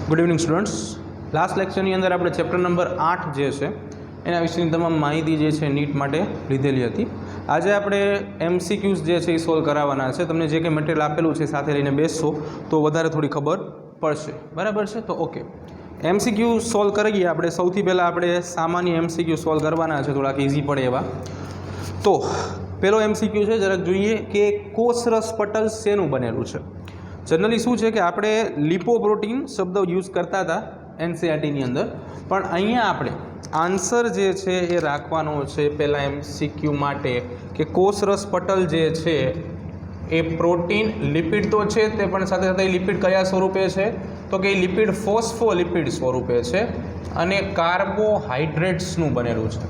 Good evening students. Last લેક્ચરની અંદર આપણે chapter number 8 જે છે એના વિશેની તમામ માહિતી જે છે નીટ માટે લીધેલી હતી. આજે આપણે MCQs જે છે એ સોલ્વ કરાવવાના છે. તમને જે કંઈ મટીરિયલ આપેલું છે સાથે લઈને બેસશો તો વધારે થોડી ખબર પડશે. બરાબર છે? તો ઓકે, MCQ સોલ્વ કરીએ આપણે. સૌથી પહેલાં આપણે સામાન્ય MCQ સોલ્વ કરવાના છે, થોડાક ઇઝી પડે એવા. તો પહેલો MCQ છે, જરાક જોઈએ કે કોષરસ પટલ શેનું બનેલું છે. જનરલી શું છે કે આપણે લિપોપ્રોટીન શબ્દ યુઝ કરતા હતા NCERTની અંદર, પણ અહીંયા આપણે આન્સર જે છે એ રાખવાનો છે પહેલાં MCQ માટે કે કોષરસ પટલ જે છે એ પ્રોટીન લિપિડ તો છે, તે પણ સાથે સાથે લિપિડ કયા સ્વરૂપે છે તો કે લિપિડ ફોસ્ફોલિપિડ સ્વરૂપે છે અને કાર્બોહાઈડ્રેટ્સનું બનેલું છે.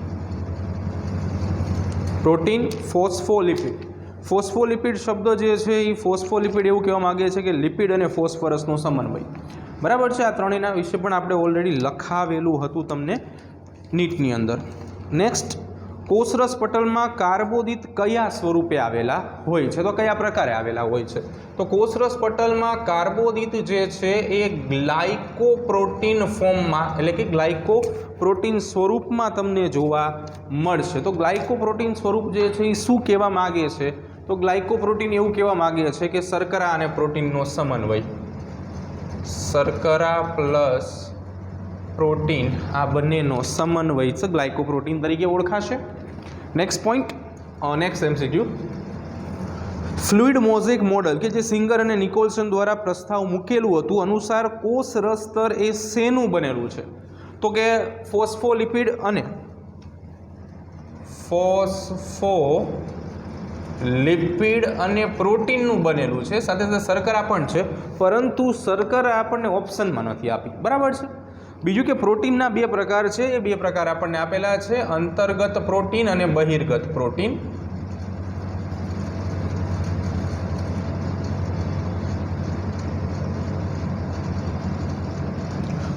Protein phospholipid. ફોસ્ફોલિપિડ શબ્દ જે છે એ ફોસ્ફોલિપિડ એવું કહેવા માગે છે કે લિપિડ અને ફોસ્ફરસનો સમન્વય. બરાબર છે? આ ત્રણેયના વિશે પણ આપણે ઓલરેડી લખાવેલું હતું તમને નીટની અંદર. નેક્સ્ટ, કોષરસ પટલમાં કાર્બોદિત કયા સ્વરૂપે આવેલા હોય છે, તો કયા પ્રકારે આવેલા હોય છે? તો કોષરસ પટલમાં કાર્બોદિત જે છે એ ગ્લાયકોપ્રોટીન ફોર્મમાં, એટલે કે ગ્લાયકોપ્રોટીન સ્વરૂપમાં તમને જોવા મળશે. તો ગ્લાયકોપ્રોટીન સ્વરૂપ જે છે એ શું કહેવા માગે છે? તો ગ્લાયકોપ્રોટીન એવું કહેવા માગે છે કે શર્કરા અને પ્રોટીનનો સમન્વય. શર્કરા પ્લસ પ્રોટીન આ બંનેનો સમન્વય છે ગ્લાયકોપ્રોટીન તરીકે ઓળખાશે. Next point, next MCQ. Fluid mosaic model કે જે સિંગર અને નિકોલસન દ્વારા પ્રસ્તાવ મૂકેલું હતું અનુસાર કોષરસ સ્તર એ શેનું બનેલું છે? તો કે ફોસ્ફોલિપિડ અને લિપિડ અને પ્રોટીનનું બનેલું છે. સાથે સાથે શર્કરા પણ છે, પરંતુ શર્કરા આપણને ઓપ્શનમાં નથી આપી. બરાબર છે? બીજું કે પ્રોટીનના બે પ્રકાર છે, એ બે પ્રકાર આપણને આપેલા છે, અંતર્ગત પ્રોટીન અને બહિર્ગત પ્રોટીન.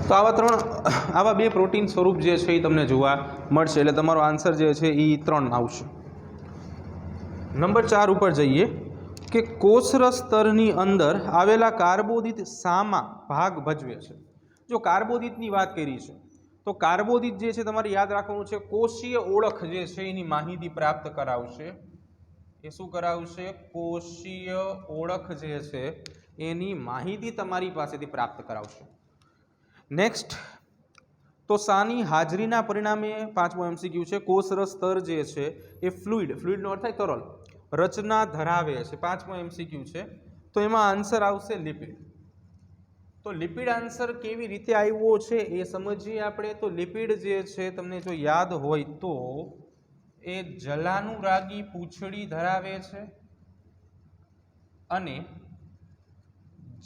તો આવા બે પ્રોટીન સ્વરૂપ જે છે એ તમને જોવા મળશે, એટલે તમારો આન્સર જે છે એ 3 આવશે. નંબર 4 ઉપર જઈએ કે કોષરસ સ્તરની અંદર આવેલા કાર્બોદિત શામાં ભાગ ભજવે છે? જો કાર્બોદિતની વાત કરી છે તો કાર્બોદિત જે છે તમારે યાદ રાખવાનું છે, કોષીય ઓળખ જે છે એની માહિતી પ્રાપ્ત કરાવશે. એ શું કરાવશે? કોષીય ઓળખ જે છે એની માહિતી તમારી પાસેથી પ્રાપ્ત કરાવશે. નેક્સ્ટ, તો શાની હાજરીના પરિણામે, 5મો MCQ છે, કોષરસ સ્તર જે છે એ ફ્લુઇડનો અર્થ થાય તરલ રચના ધરાવે છે. 5મો MCQ છે, તો એમાં આન્સર આવશે લિપિડ. તો લિપિડ આન્સર કેવી રીતે આવ્યો છે એ સમજીએ આપણે. તો લિપિડ જે છે તમને જો યાદ હોય તો એ જલાનુરાગી પૂંછડી ધરાવે છે અને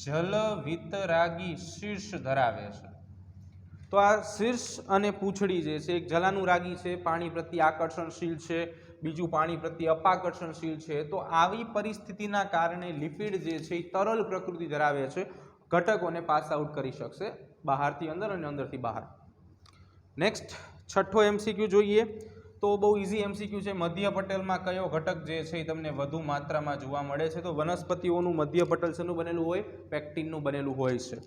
જલવિતરાગી શીર્ષ ધરાવે છે. તો આ શીર્ષ અને પૂંછડી જે છે, એક જલાનુરાગી છે, પાણી પ્રત્યે આકર્ષણશીલ છે, બીજું પાણી પ્રત્યે અપાકર્ષણશીલ છે. તો આવી પરિસ્થિતિના કારણે લિપિડ જે છે એ તરલ પ્રકૃતિ ધરાવે છે, ઘટકોને પાસ આઉટ કરી શકશે બહારથી અંદર અને અંદરથી બહાર. નેક્સ્ટ, 6થો MCQ જોઈએ તો બહુ ઇઝી MCQ છે. મધ્ય પટલમાં કયો ઘટક જે છે એ તમને વધુ માત્રામાં જોવા મળે છે? તો વનસ્પતિઓનું મધ્ય પટલ શેનું બનેલું હોય? પેક્ટિનનું બનેલું હોય છે.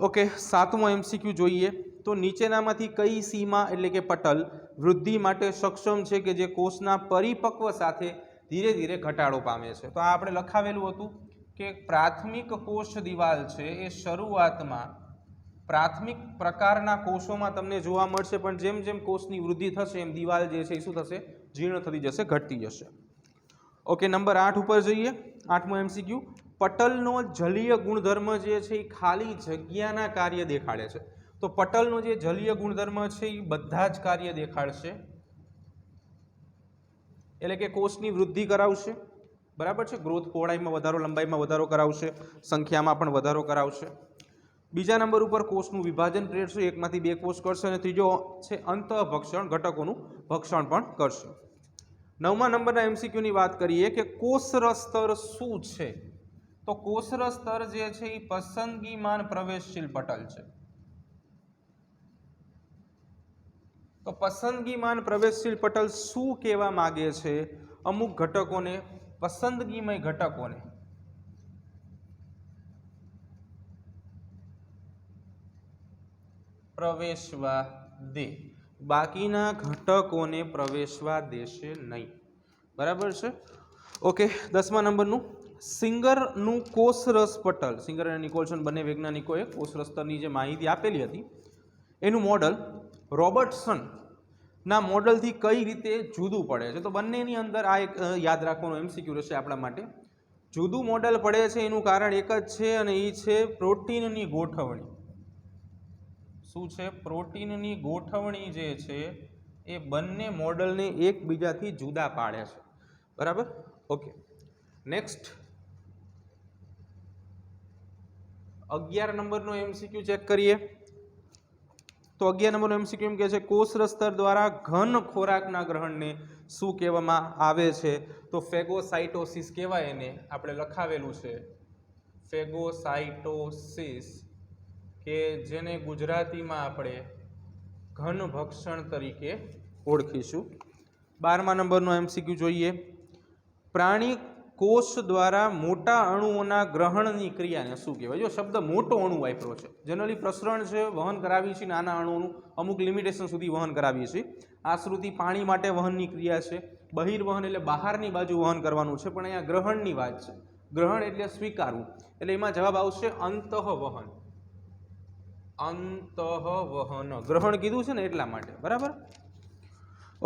ઓકે, 7મો MCQ જોઈએ તો નીચેનામાંથી કઈ સીમા એટલે કે પટલ વૃદ્ધિ માટે સક્ષમ છે કે જે કોષના પરિપક્વ સાથે ધીરે ધીરે ઘટાડો પામે છે? તો આ આપણે લખાવેલું હતું કે પ્રાથમિક કોષ દિવાલ છે એ શરૂઆતમાં પ્રાથમિક પ્રકારના કોષોમાં તમને જોવા મળશે, પણ જેમ જેમ કોષની વૃદ્ધિ થશે એમ દિવાલ જે છે એ શું થશે? જીર્ણ થતી જશે, ઘટતી જશે. ઓકે, નંબર 8 ઉપર જઈએ. 8મો MCQ. પટલનો જલીય ગુણધર્મ જે છે એ ખાલી જગ્યાના કાર્ય દેખાડે છે. તો પટલનો જે જલીય ગુણધર્મ છે એ બધા જ કાર્ય દેખાડશે, એટલે કે કોષની વૃદ્ધિ કરાવશે. બરાબર છે? ગ્રોથ, પહોળાઈમાં વધારો, લંબાઈમાં વધારો કરાવશે, સંખ્યામાં પણ વધારો કરાવશે. બીજા નંબર ઉપર કોષનું વિભાજન પ્રેરશે, એકમાંથી બે કોષ કરશે. અને ત્રીજો છે અંતઃભક્ષણ, ઘટકોનું ભક્ષણ પણ કરશે. 9મા નંબરના MCQ ની વાત કરીએ કે કોષરસ સ્તર શું છે? તો કોષરસ સ્તર જે છે એ પસંદગીમાન પ્રવેશશીલ પટલ છે. તો પસંદગીમાન પ્રવેશશીલ પટલ શું કહેવા માગે છે? અમુક ઘટકોને, પસંદગીમય ઘટકોને પ્રવેશવા દે, બાકીના ઘટકોને પ્રવેશવા દેશે નહીં. બરાબર છે. ઓકે, 10મા નંબરનું સિંગરનું કોષરસ પટલ. સિંગર અને નિકોલસન બંને વૈજ્ઞાનિકોએ કોષરસ સ્તરની જે માહિતી આપેલી હતી એનું મોડલ રોબર્ટસન ના મોડલથી કઈ રીતે જુદું પડે છે? તો બંનેની અંદર આ એક યાદ રાખવાનું એમસીક્યુ રહેશે આપણા માટે. જુદું મોડલ પડે છે એનું કારણ એક જ છે અને એ છે પ્રોટીનની ગોઠવણી. શું છે? પ્રોટીનની ગોઠવણી જે છે એ બંને મોડલને એકબીજાથી જુદા પાડે છે. બરાબર. ઓકે, નેક્સ્ટ 11 નંબરનો એમસીક્યુ ચેક કરીએ. તો 11 નંબરનો એમસીક્યુ એમ કહે છે કોષરસ સ્તર દ્વારા ઘન ખોરાકના ગ્રહણને શું કહેવામાં આવે છે? તો ફેગોસાઇટોસિસ કહેવાય એને. આપણે લખાવેલું છે ફેગોસાઇટોસિસ, કે જેને ગુજરાતીમાં આપણે ઘન ભક્ષણ તરીકે ઓળખીશું. 12મા નંબરનો એમસીક્યુ જોઈએ. પ્રાણી કોષ દ્વારા મોટા અણુઓના ગ્રહણની ક્રિયાને શું કહેવાય? જો શબ્દ મોટો અણુ વાપરો છે. જનરલી પ્રસરણ છે વહન કરાવીએ છીએ નાના અણુઓનું, અમુક લિમિટેશન સુધી વહન કરાવીએ છીએ. આશ્રુતિ પાણી માટે વહનની ક્રિયા છે. બહિર્વહન એટલે બહારની બાજુ વહન કરવાનું છે, પણ અહીંયા ગ્રહણની વાત છે. ગ્રહણ એટલે સ્વીકારવું, એટલે એમાં જવાબ આવશે અંતઃવહન. અંતઃવહન ગ્રહણ કીધું છે ને એટલા માટે. બરાબર.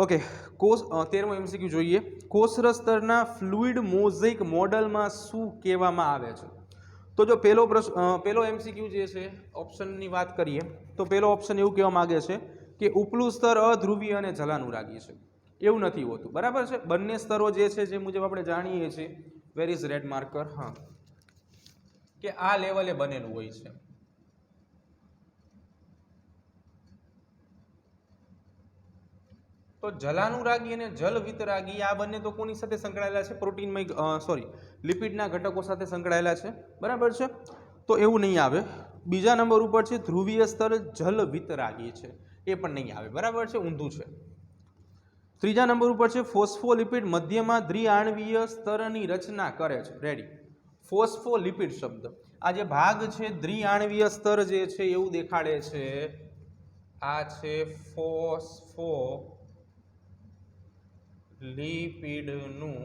ઓકે, કોષ 13મો એમસીક્યુ જોઈએ. કોષરસ સ્તરના ફ્લુઇડ મોઝેઇક મોડલમાં શું કહેવામાં આવે છે? તો જો પહેલો એમસીક્યુ જે છે ઓપ્શનની વાત કરીએ તો પહેલો ઓપ્શન એવું કહેવા માંગે છે કે ઉપલું સ્તર અધ્રુવીય અને જલાનુરાગી છે. એવું નથી હોતું. બરાબર છે. બંને સ્તરો જે છે જે મુજબ આપણે જાણીએ છીએ, વેર ઇઝ રેડ માર્કર, હા, કે આ લેવલે બનેલું હોય છે. તો જલાનુરાગી અને જલ વિતરાગી આ બંને તો કોની સાથે સંકળાયેલા છે? પ્રોટીનમય લિપિડના ઘટકો સાથે સંકળાયેલા છે. બરાબર છે. તો એવું નહીં આવે. બીજા નંબર ઉપર છે ધ્રુવીય સ્તર જલ વિતરાગી છે, એ પણ નહીં આવે. બરાબર છે, ઊંધું છે. ત્રીજા નંબર ઉપર છે ફોસ્ફોલિપિડ મધ્યમાં દ્વિઆણવીય સ્તરની રચના કરે છે. રેડી. ફોસ્ફોલિપિડ શબ્દ, આ જે ભાગ છે દ્વિઆણવીય સ્તર જે છે એવું દેખાડે છે. આ છે ફોસ્ફોલિપિડનું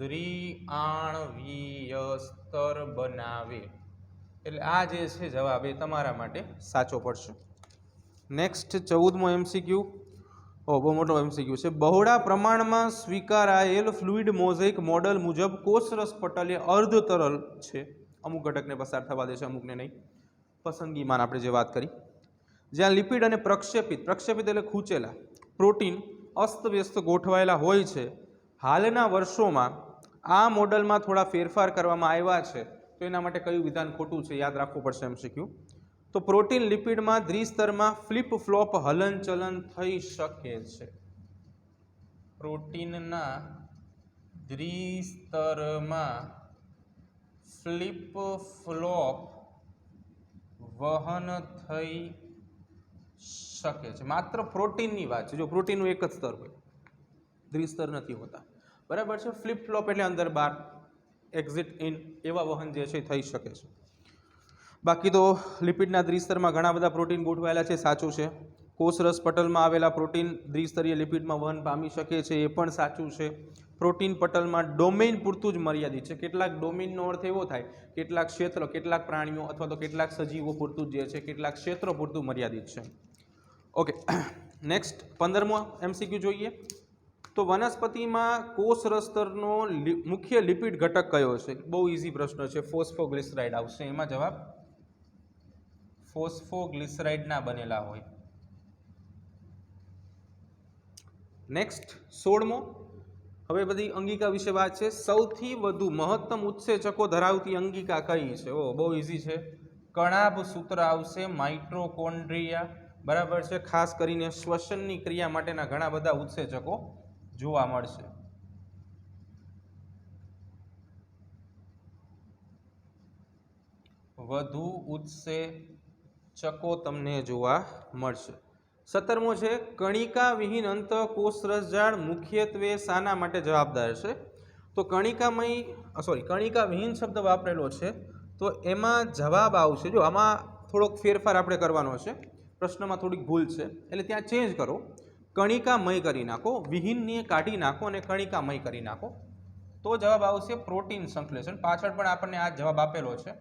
દ્વિઆણવીય સ્તર બનાવે. એટલે આ જે છે જવાબ એ તમારા માટે સાચો પડશે. નેક્સ્ટ 14મો એમસીક્યુ. બહુ મોટો એમસીક્યુ છે. બહોળા પ્રમાણમાં સ્વીકારાયેલ ફ્લુઇડ મોઝેઇક મોડલ મુજબ કોષરસ પટલ એ અર્ધ તરલ છે. અમુક ઘટકને પસાર થવા દેશે, અમુકને નહીં. પસંદગીમાં આપણે જે વાત કરી, જ્યાં લિપિડ અને પ્રક્ષેપિત એટલે ખૂંચેલા પ્રોટીન અસ્તવ્યસ્ત ગોઠવાયેલા હોય છે. હાલના વર્ષોમાં આ મોડલમાં થોડા ફેરફાર કરવામાં આવ્યા છે. તો એના માટે કયું વિધાન ખોટું છે યાદ રાખવું પડશે એમસીક્યુ. તો પ્રોટીન લિપિડમાં દ્વિસ્તરમાં ફ્લિપ ફ્લોપ હલનચલન થઈ શકે છે. પ્રોટીનના દ્વિસ્તરમાં ફ્લિપ ફ્લોપ વહન થઈ શકે છે. માત્ર પ્રોટીનની વાત છે. જો પ્રોટીનનું એક જ સ્તર હોય, દ્વિસ્તર નથી હોતા. બરાબર છે. ફ્લિપ ફ્લોપ એટલે અંદર બહાર, એક્ઝિટ ઇન, એવા વહન જે છે થઈ શકે છે. બાકી તો લિપિડના દ્વિસ્તરમાં ઘણા બધા પ્રોટીન ગોઠવાયેલા છે, સાચું છે. કોષરસ પટલમાં આવેલા પ્રોટીન દ્વિસ્તરીય લિપિડમાં વહન પામી શકે છે, એ પણ સાચું છે. પ્રોટીન પટલમાં ડોમેઇન પૂરતું જ મર્યાદિત છે. કેટલાક ડોમેઇનનો અર્થ એવો થાય કેટલાક ક્ષેત્ર, કેટલાક પ્રાણીઓ અથવા તો કેટલાક સજીવો પૂરતું જ જે છે, કેટલાક ક્ષેત્રો પૂરતું મર્યાદિત છે. ઓકે, નેક્સ્ટ 15મો એમસીક્યુ જોઈએ. તો વનસ્પતિમાં કોષરસ સ્તરનો મુખ્ય લિપિડ ઘટક કયો છે? બહુ ઇઝી પ્રશ્ન છે. ફોસ્ફોગ્લિસરાઇડ આવશે એમાં જવાબ. ફોસ્ફોગ્લિસરાઇડના બનેલા હોય. નેક્સ્ટ 16મો. હવે બધી અંગિકા વિશે વાત છે. સૌથી વધુ મહત્તમ ઉત્સેચકો ધરાવતી અંગિકા કઈ છે? બહુ ઇઝી છે. કણાભ સૂત્ર આવશે, માઇટોકોન્ડ્રિયા. બરાબર છે. ખાસ કરીને શ્વસનની ક્રિયા માટેના ઘણા બધા ઉત્સેચકો જોવા મળશે. વધુ ઉત્સેચકો તમને જોવા મળશે. 17મો છે કણિકા વિહીન અંતઃકોષરસ જાળ મુખ્યત્વે શાના માટે જવાબદાર છે? તો કણિકા વિહીન શબ્દ વાપરેલો છે, તો એમાં જવાબ આવશે. જો આમાં થોડોક ફેરફાર આપણે કરવાનો છે, પ્રશ્નમાં થોડીક ભૂલ છે, એટલે ત્યાં ચેન્જ કરો. કણિકામય કરી નાખો, વિહીનને કાઢી નાખો અને કણિકામય કરી નાખો, તો જવાબ આવશે પ્રોટીન સંશ્લેષણ. પાછળ પણ આપણને આ જવાબ આપેલો છે.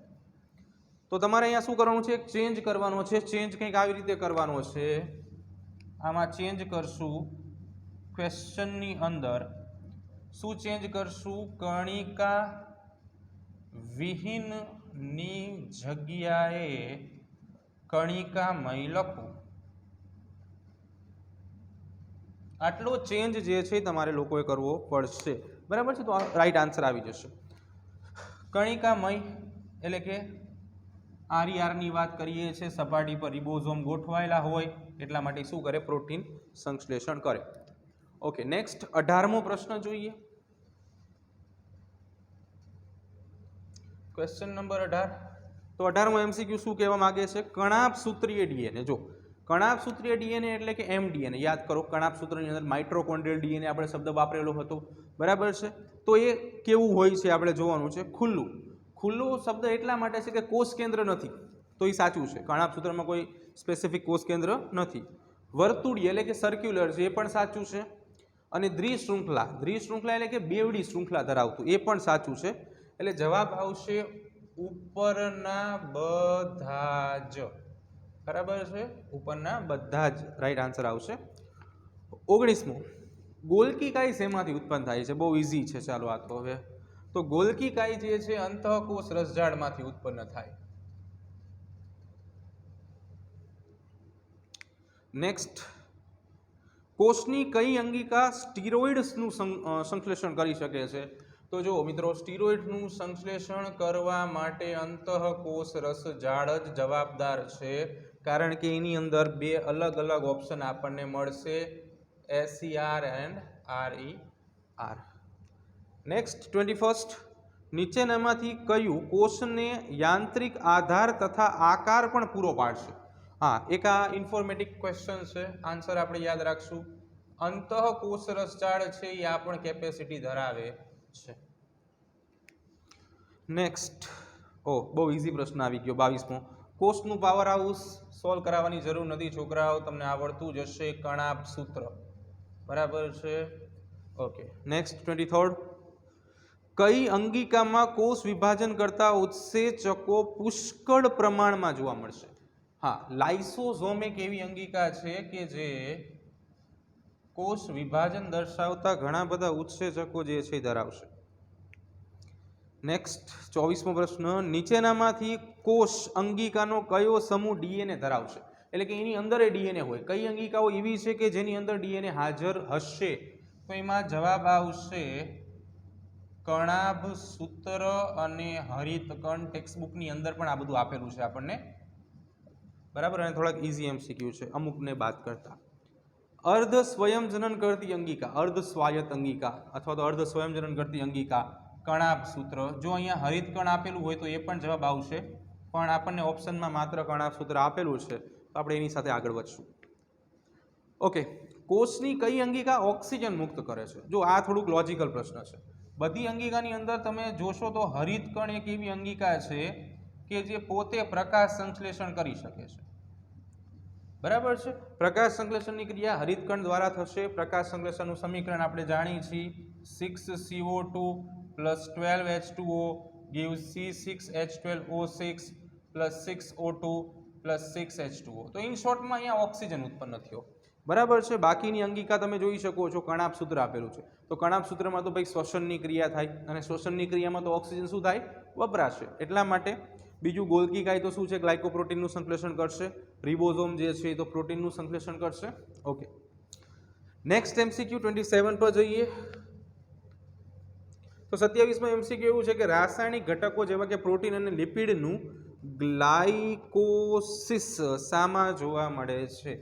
તો તમારે અહીંયા શું કરવાનું છે? ચેન્જ કરવાનો છે. ચેન્જ કંઈક આવી રીતે કરવાનો છે. આમાં ચેન્જ કરશું ક્વેશ્ચનની અંદર. શું ચેન્જ કરશું? કણિકા વિહીનની જગ્યાએ કણિકામય લખવું. આટલો ચેન્જ જે છે તમારે લોકોએ કરવો પડશે. બરાબર છે? તો આ રાઈટ આન્સર આવી જશે. કણિકામય એટલે કે આરની વાત કરીએ છીએ, સપાટી પર રિબોઝોમ ગોઠવાયેલા હોય એટલા માટે શું કરે? પ્રોટીન સંશ્લેષણ કરે. ઓકે, નેક્સ્ટ 18મો પ્રશ્ન જોઈએ. Question number 18. તો 18મો એમસીક્યુ શું કહેવા માંગે છે? કણાભ સૂત્રીય ડીએનએ. જો કણાભ સૂત્રીય ડીએનએ એટલે કે એમડીએનએ યાદ કરો. કણાભ સૂત્રની અંદર માઇટોકોન્ડ્રિયલ ડીએનએ આપણે શબ્દ વાપરેલો હતો. બરાબર છે? તો એ કેવું હોય છે આપણે જોવાનું છે. ખુલ્લું. ખુલ્લું શબ્દ એટલા માટે છે કે કોષ કેન્દ્ર નથી, તો એ સાચું છે. કણાભ સૂત્રમાં કોઈ સ્પેસિફિક કોષ કેન્દ્ર નથી. વર્તુળીય એટલે કે સર્ક્યુલર છે, એ પણ સાચું છે. અને દ્વિશૃંખલા. દ્વિશૃંખલા એટલે કે બેવડી શૃંખલા ધરાવતું, એ પણ સાચું છે. એટલે જવાબ આવશે ઉપરના બધા જ. બરાબર છે? ઉપરના બધા જ રાઈટ આન્સર આવશે. 19મો. ગોલ્કી કાય શેમાંથી ઉત્પન્ન થાય છે? બહુ ઇઝી છે. ચાલો આ તો હવે તો ગોલ્કી કાય જે છે અંતઃકોષ રસજાળમાંથી ઉત્પન્ન થાય. નેક્સ્ટ, કોષની કઈ અંગિકા સ્ટીરોઇડ્સનું સંશ્લેષણ કરી શકે છે? તો જો મિત્રો, સ્ટીરોઇડનું સંશ્લેષણ કરવા માટે અંતઃકોષ રસજાળ જ જવાબદાર છે, કારણ કે એની અંદર બે અલગ અલગ ઓપ્શન આપણને મળશે, SER એન્ડ RER. નેક્સ્ટ 21. નીચેનામાંથી કયું કોષને યાંત્રિક આધાર તથા આકાર પણ પૂરો પાડશે? હા, એક આ ઇન્ફોર્મેટિવ ક્વેશ્ચન છે. આન્સર આપણે યાદ રાખશું. અંતઃકોષ રસજાળ છે એ આ પણ કેપેસિટી ધરાવે છે. નેક્સ્ટ, બહુ ઇઝી પ્રશ્ન આવી ગયો. 22મો. કોષનું પાવર હાઉસ સોલ્વ કરાવવાની જરૂર નથી છોકરાઓ, તમને આવડતું જ હશે. કણાભ સૂત્ર. બરાબર છે? ઓકે. નેક્સ્ટ 23. કઈ અંગિકામાં કોષ વિભાજન કરતા ઉત્સેચકો પુષ્કળ પ્રમાણમાં જોવા મળશે? હા, લાઇસોઝોમ એક એવી અંગિકા છે કે જે કોષ વિભાજન દર્શાવતા ઘણા બધા ઉત્સેચકો જે છે ધરાવશે. નેક્સ્ટ 24મો પ્રશ્ન. નીચેનામાંથી કોષ અંગિકાનો કયો સમૂહ ડીએનએ ધરાવશે? એટલે કે એની અંદર એ ડીએનએ હોય. કઈ અંગિકાઓ એવી છે કે જેની અંદર ડીએનએ હાજર હશે? તો એમાં જવાબ આવશે કણાભ સૂત્ર અને હરિતકણ. ટેક્સ્ટબુકની અંદર પણ આ બધું આપેલું છે આપણને. બરાબર? અને થોડાક ઇઝી એમસીક્યુ છે અમુકને બાદ કરતા. અર્ધ સ્વયંજનન કરતી અંગિકા, અર્ધ સ્વાયત્ત અંગિકા અથવા તો અર્ધ સ્વયંજનન કરતી અંગિકા, કણાભ સૂત્ર. જો અહીંયા હરિતકણ આપેલું હોય તો એ પણ જવાબ આવશે, પણ આપણને ઓપ્શનમાં માત્ર કણાભ સૂત્ર આપેલું છે, તો આપણે એની સાથે આગળ વધશું. ઓકે. કોષની કઈ અંગિકા ઓક્સિજન મુક્ત કરે છે? જો આ થોડુંક લોજિકલ પ્રશ્ન છે. બધી અંગિકાની અંદર તમે જોશો તો હરિતકણ એક એવી અંગિકા છે કે જે પોતે પ્રકાશ સંશ્લેષણ કરી શકે છે. બરાબર છે? પ્રકાશ સંશ્લેષણની ક્રિયા હરિતકણ દ્વારા થશે. પ્રકાશ સંશ્લેષણનું સમીકરણ આપણે જાણીએ છીએ, 6CO2 + 12H2O gives C6H12O6 + 6O2 + 6H2O. તો ઇન શોર્ટમાં અહીંયા ઓક્સિજન ઉત્પન્ન થયો. બરાબર છે? બાકીની અંગિકા તમે જોઈ શકો છો, કણાભ સૂત્ર આપેલું છે. તો કણાભ સૂત્રમાં તો ભાઈ શ્વસનની ક્રિયા થાય, અને શ્વસનની ક્રિયામાં તો ઓક્સિજન શું થાય? વપરાશે. એટલા માટે બીજું ગોલ્કી કાય તો શું છે? ગ્લાયકોપ્રોટીનનું સંશ્લેષણ કરશે. રિબોઝોમ જે છે એ તો પ્રોટીનનું સંશ્લેષણ કરશે. ઓકે. નેક્સ્ટ એમસીક્યુ 27 પર જઈએ. તો 27માં એમસીક્યુ એવું છે કે રાસાયણિક ઘટકો જેવા કે પ્રોટીન અને લિપિડનું ગ્લાયકોસિસ શામાં જોવા મળે છે?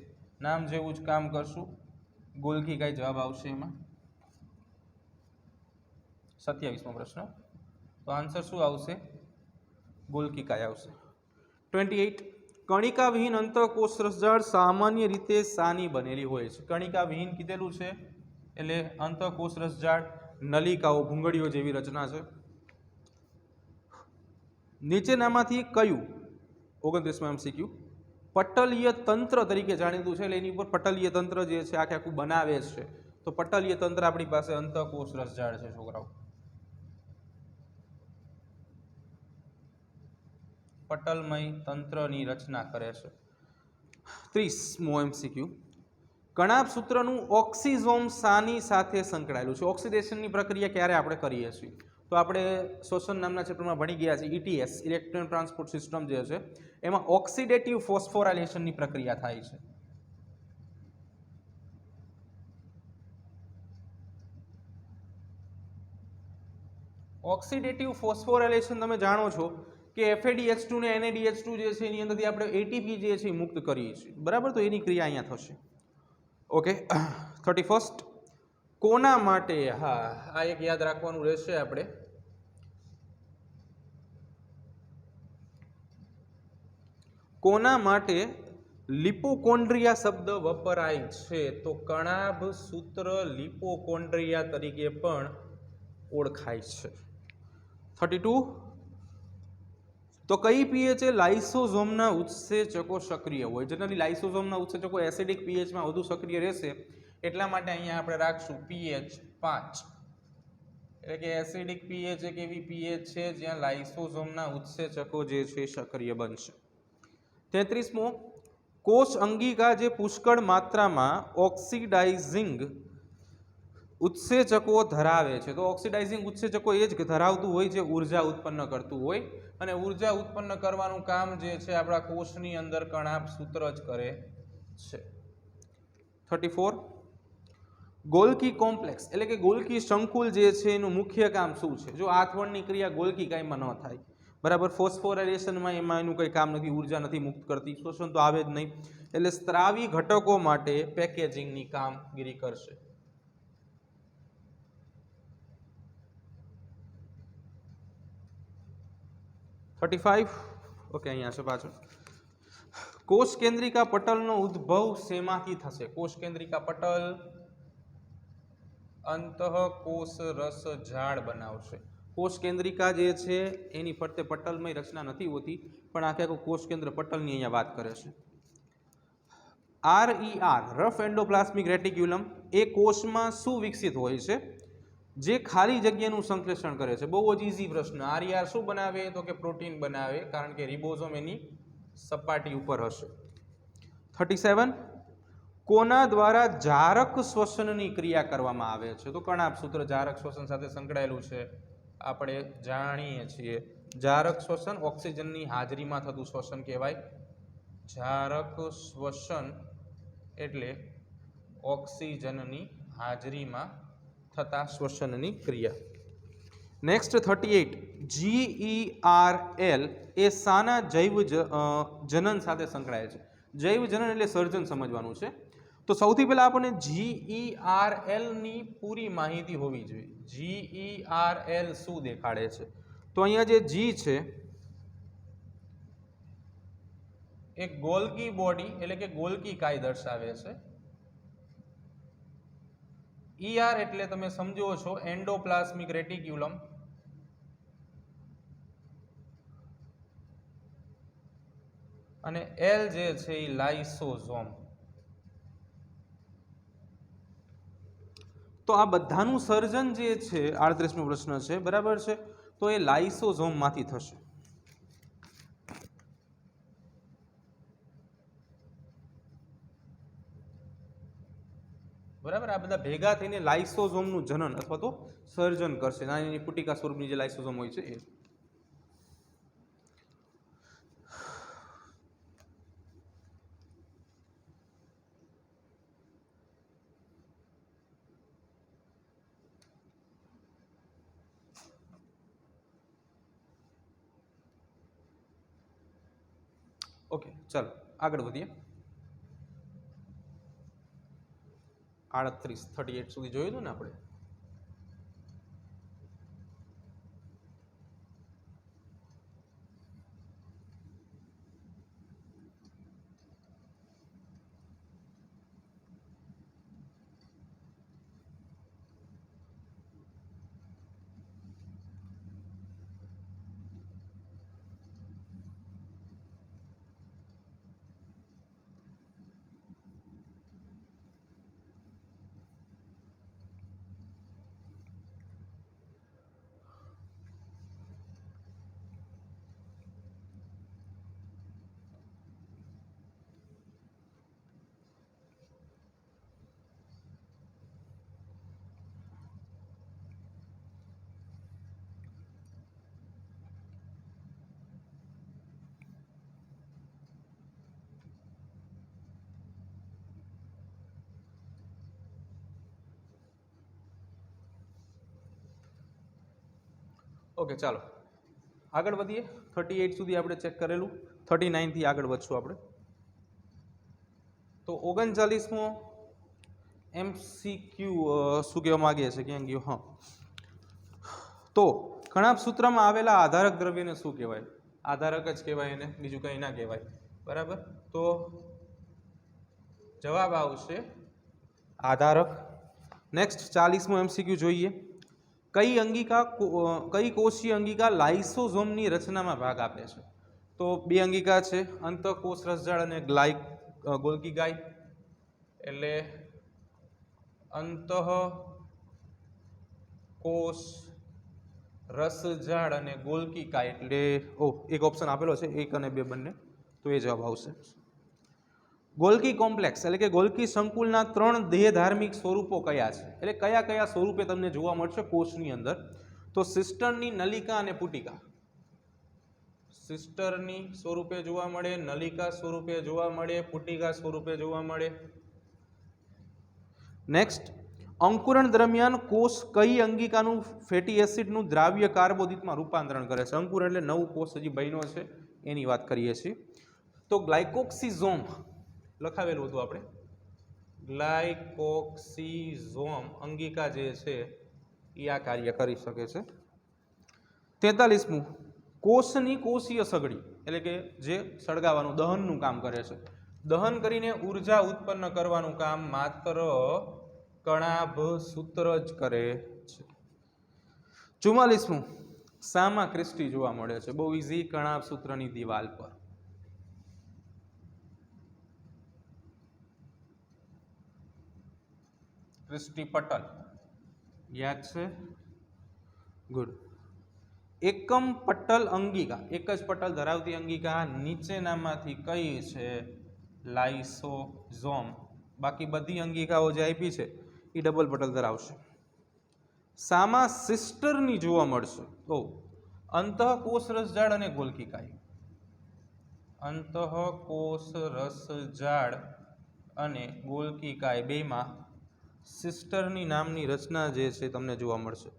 નામ જેવું જ કામ કરશું. ગોલ્કી કાય જવાબ આવશે એમાં. 27મો પ્રશ્ન. તો આન્સર શું આવશે? ગોલ્કી કાય આવશે. 28. કણિકા વિહીન અંતઃકોષ રસજાળ સામાન્ય રીતે શાની બનેલી હોય છે? કણિકા વિહીન કીધેલું છે એટલે અંતઃકોષ રસજાળ નલિકાઓ, ભૂંગળીઓ જેવી રચના છે. નીચેનામાંથી કયું 29માં MCQ પટલીય તંત્ર તરીકે જાણીતું છે, એટલે એની ઉપર પટલીય તંત્ર જે છે આખે આખું બનાવે છે. તો પટલીય તંત્ર આપણી પાસે અંતઃકોષ રસજાળ છે છોકરાઓ. પટલમય તંત્રની રચના કરે છે. 30મો MCQ કણાભ સૂત્રનું ઓક્સિઝોમ શાની સાથે સંકળાયેલું છે? ઓક્સિડેશનની પ્રક્રિયા ક્યારે આપણે કરીએ છીએ? તો આપણે શ્વસન નામના ચેપ્ટરમાં ભણી ગયા છીએ. ETS ઇલેક્ટ્રોન ટ્રાન્સપોર્ટ સિસ્ટમ જે છે એમાં ઓક્સિડેટિવ ફોસ્ફોરાયલેશનની પ્રક્રિયા થાય છે. ઓક્સિડેટિવ ફોસ્ફોરાયલેશન તમે જાણો છો કે FADH2 ને NADH2 જે છે એની અંદરથી આપણે ATP જે છે એ મુક્ત કરીએ છીએ, બરાબર? તો એની ક્રિયા અહીંયા થશે. ઓકે, 31st કોના માટે, હા આ એક યાદ રાખવાનું રહેશે આપણે, કોના માટે લિપોકોન્ડ્રિયા શબ્દ વપરાય છે? તો કણાભ સૂત્ર લિપોકોન્ડ્રિયા તરીકે પણ ઓળખાય છે. 32 તો કઈ પીએચએ લાઇસોઝોમના ઉત્સેચકો સક્રિય હોય? જનરલી લાઇસોઝોમના ઉત્સેચકો એસિડિક પીએચમાં વધુ સક્રિય રહેશે, એટલા માટે અહીંયા આપણે રાખશું pH 5, એટલે કે એસિડિક પીએચ એક એવી પીએચ છે જ્યાં લાઇસોઝોમના ઉત્સેચકો જે છે સક્રિય બનશે. 33મો કોષ અંગિકા જે પુષ્કળ માત્રામાં ઓક્સિડાઇઝિંગ ઉત્સેચકો ધરાવે છે. તો ઓક્સિડાઇઝિંગ ઉત્સેચકો એ જ ધરાવતું હોય જે ઉર્જા ઉત્પન્ન કરતું હોય, અને ઉર્જા ઉત્પન્ન કરવાનું કામ જે છે આપણા કોષની અંદર કણાભ સૂત્ર જ કરે છે. 34 ગોલ્કી કોમ્પ્લેક્સ એટલે કે ગોલ્કી સંકુલ જે છે એનું મુખ્ય કામ શું છે? જો આથવણની ક્રિયા ગોલ્કી કાયમાં ન થાય, બરાબર, ફોસ્ફોરાયલેશનમાં એમાં એનું કંઈ કામ નથી, ઉર્જા નથી મુક્ત કરતી, શોષણ તો આવે જ નહીં, એટલે સ્ત્રાવી ઘટકો માટે પેકેજિંગની કામગીરી કરશે. 35 ઓકે, અહીંયા છે પાછળ. કોષ કેન્દ્રિકા પટલનો ઉદ્ભવ શેમાંથી થશે? કોષ કેન્દ્રિકા પટલ અંતઃકોષ રસ ઝાડ બનાવશે. કોષ કેન્દ્રિકા જે છે એની ફરતે પટલમય રચના નથી હોતી, પણ આખે આખું કોષ કેન્દ્ર પટલની અહીંયા વાત કરે છે. RER રફ એન્ડોપ્લાસ્મિક રેટિક્યુલમ એ કોષમાં શું વિકસિત હોય છે જે ખાલી જગ્યાનું સંશ્લેષણ કરે છે? બહુ જ ઇઝી પ્રશ્ન. RER શું બનાવે? તો કે પ્રોટીન બનાવે, કારણ કે રિબોઝોમ એની સપાટી ઉપર હશે. 37 કોના દ્વારા જારક શ્વસનની ક્રિયા કરવામાં આવે છે? તો કણાભ સૂત્ર જારક શ્વસન સાથે સંકળાયેલું છે, આપણે જાણીએ છીએ. જારક શ્વસન ઓક્સિજનની હાજરીમાં થતું શ્વસન કહેવાય. જારક શ્વસન એટલે ઓક્સિજનની હાજરીમાં થતા શ્વસનની ક્રિયા. નેક્સ્ટ 38 GERL એ શાના જૈવ જનન સાથે સંકળાયેલ છે? જૈવ જનન એટલે સર્જન સમજવાનું છે. તો સૌથી પહેલા આપણને GERL ની પૂરી માહિતી હોવી જોઈએ. GERL શું દેખાડે છે? તો અહીંયા જે G છે એક ગોલ્કી બોડી એટલે કે ગોલ્કી કાય દર્શાવે છે. ER એટલે તમે સમજો છો એન્ડોપ્લાસ્મિક રેટિક્યુલમ, અને L જે છે એ લાઇસોઝોમ. તો આ બધાનું સર્જન જે છે 38મો પ્રશ્ન છે, બરાબર છે, તો એ લાઇસોઝોમમાંથી થશે. બરાબર, આ બધા ભેગા થઈને લાઇસોઝોમનું જનન અથવા તો સર્જન કરશે. નાની પુટિકા સ્વરૂપની જે લાઇસોઝોમ હોય છે એ. ઓકે, ચાલો આગળ વધીએ. 38 સુધી જોયું હતું ને આપણે. ઓકે, ચાલો આગળ વધીએ. 38 સુધી આપણે ચેક કરેલું, 39 થી આગળ વધશું આપણે. તો 39મો MCQ શું કહેવા માંગે છે, ક્યાં ગયો? હા, તો કણાભ સૂત્રમાં આવેલા આધારક દ્રવ્યને શું કહેવાય? આધારક જ કહેવાય એને, બીજું કંઈ ના કહેવાય. બરાબર, તો જવાબ આવશે આધારક. નેક્સ્ટ 40મો MCQ જોઈએ. કઈ કોષીય અંગિકા લાઇસોઝોમની રચનામાં ભાગ આપે છે? તો બે અંગિકા છે, અંતઃકોષ રસજાળ અને ગોલ્ગી ગાય. એટલે અંતઃકોષ રસજાળ અને ગોલ્ગી કાય, એટલે એક ઓપ્શન આપેલો છે 1 અને 2 બંને, તો એ જવાબ આવશે. ગોલ્ગી કોમ્પ્લેક્સ એટલે કે ગોલ્ગી સંકુલના 3 દેહધાર્મિક સ્વરૂપો કયા છે? એટલે કયા કયા સ્વરૂપે તમને જોવા મળશે કોષની અંદર? તો સિસ્ટરની, નલિકા અને પુટિકા. સિસ્ટરની સ્વરૂપે જોવા મળે, નલિકા સ્વરૂપે જોવા મળે, પુટિકા સ્વરૂપે જોવા મળે. નેક્સ્ટ, અંકુરણ દરમિયાન કોષ કઈ અંગિકાનું ફેટી એસિડનું દ્રાવ્ય કાર્બોદિતમાં રૂપાંતરણ કરે છે? અંકુરણ એટલે નવું કોષ હજી બન્યો છે એની વાત કરીએ છીએ. તો ગ્લાયકોક્સિઝોમ લખાવેલું હતું આપણે, ગ્લાયકોક્સિઝોમ અંગિકા જે છે એ આ કાર્ય કરી શકે છે. 43મું, કોષની કોષીય સગડી એટલે કે જે સળગાવવાનું, દહનનું કામ કરે છે. દહન કરીને ઉર્જા ઉત્પન્ન કરવાનું કામ માત્ર કણાભ સૂત્ર જ કરે છે. 44મું, શામાં ક્રિસ્ટી જોવા મળે છે? બહુ ઇઝી, કણાભ સૂત્રની દિવાલ પર. ક્રિસ્ટી પટલ યાદ છે? ગુડ. એકમ પટલ અંગિકા, એક જ પટલ ધરાવતી અંગિકા નીચેનામાંથી કઈ છે? લાઇસોઝોમ. બાકી બધી અંગિકાઓ જે આપી છે એ ડબલ પટલ ધરાવશે. શામાં સિસ્ટરની જોવા મળશે? અંતઃકોષ રસજાળ અને ગોલ્ગી કાય. અંતઃકોષ રસજાળ અને ગોલ્ગી કાય બેમાં સિસ્ટરની નામની રચના જે છે તમને જોવા મળશે.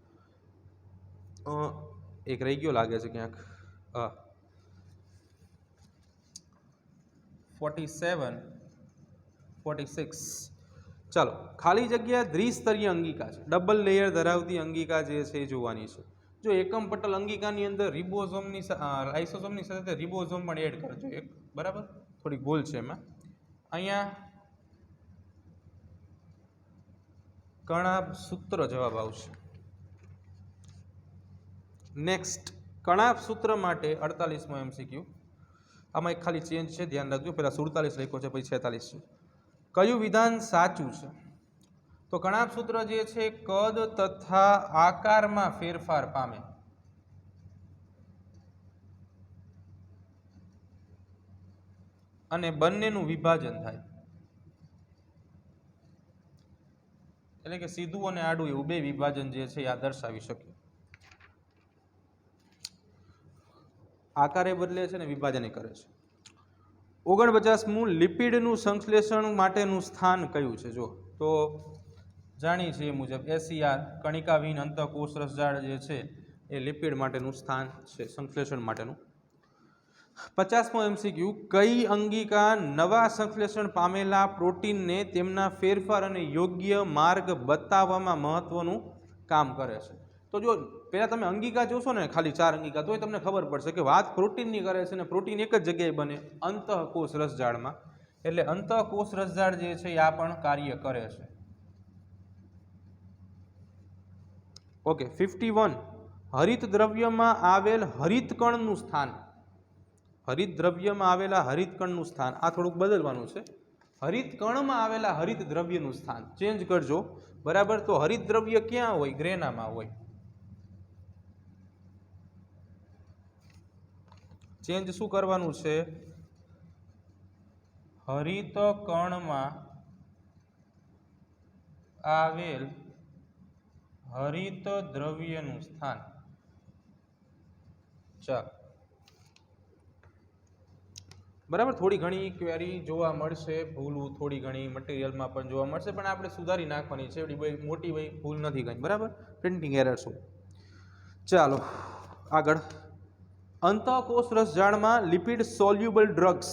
એક રહી ગયો લાગે છે ક્યાંક. 47, 46. ચાલો, ખાલી જગ્યા દ્વિસ્તરીય અંગિકા છે, ડબલ લેયર ધરાવતી અંગિકા જે છે એ જોવાની છે. જો એકમ પટલ અંગિકાની અંદર રિબોઝોમની લાઇસોઝોમની સાથે રિબોઝોમ પણ એડ કરજો એક, બરાબર? થોડી ભૂલ છે એમાં. અહીંયા કણાભ સૂત્ર જવાબ આવશે. નેક્સ્ટ, કણાભ સૂત્ર માટે 48મો MCQ. આમાં એક ખાલી ચેન્જ છે, ધ્યાન રાખજો. પહેલા 47 લખ્યો છે, પછી 46 છે. કયું વિધાન સાચું છે? તો કણાભ સૂત્ર જે છે કદ તથા આકારમાં ફેરફાર પામે. અને બંનેનું વિભાજન થાય. એટલે કે સીધું અને આડું એવું બે વિભાજન જે છે આ દર્શાવી શકે. આકારે બદલે છે ને વિભાજન કરે છે. 49મું, લિપિડનું સંશ્લેષણ માટેનું સ્થાન કયું છે? જો તો જાણી છે એ મુજબ SCR કણિકાવિહીન અંતઃકોષ રસજાળ જે છે એ લિપિડ માટેનું સ્થાન છે, સંશ્લેષણ માટેનું. 50મો MCQ, કઈ અંગિકા નવા સંશ્લેષણ પામેલા પ્રોટીનને તેમના ફેરફાર અને યોગ્ય માર્ગ બતાવવામાં મહત્વનું કામ કરે છે? તો જો પહેલાં તમે અંગિકા જોશો ને, ખાલી 4 અંગિકા, તોય તમને ખબર પડશે કે વાત પ્રોટીનની કરે છે ને પ્રોટીન એક જ જગ્યાએ બને, અંતઃકોષ રસજાળમાં. એટલે અંતઃકોષ રસજાળ જે છે એ આ પણ કાર્ય કરે છે. ઓકે. 51, હરિત દ્રવ્યમાં આવેલ હરિતકણનું સ્થાન. હરિત દ્રવ્યમાં આવેલા હરિતકણનું સ્થાન, આ થોડુંક બદલવાનું છે. હરિતકણમાં આવેલા હરિત દ્રવ્યનું સ્થાન ચેન્જ કરજો, બરાબર? તો હરિત દ્રવ્ય ક્યાં હોય? ગ્રેનામાં હોય. ચેન્જ શું કરવાનું છે? હરિતકણમાં આવેલ હરિત દ્રવ્યનું સ્થાન. ચાલો, બરાબર. થોડી ઘણી ક્વેરી જોવા મળશે, ભૂલ થોડી ઘણી મટીરિયલમાં પણ જોવા મળશે, પણ આપણે સુધારી નાખવાની છે. એવી મોટી ભૂલ નથી કંઈ, બરાબર? પ્રિન્ટિંગ એરર શું. ચાલો, આગળ અંતઃકોષ રસજાળમાં લિપિડ સોલ્યુબલ ડ્રગ્સ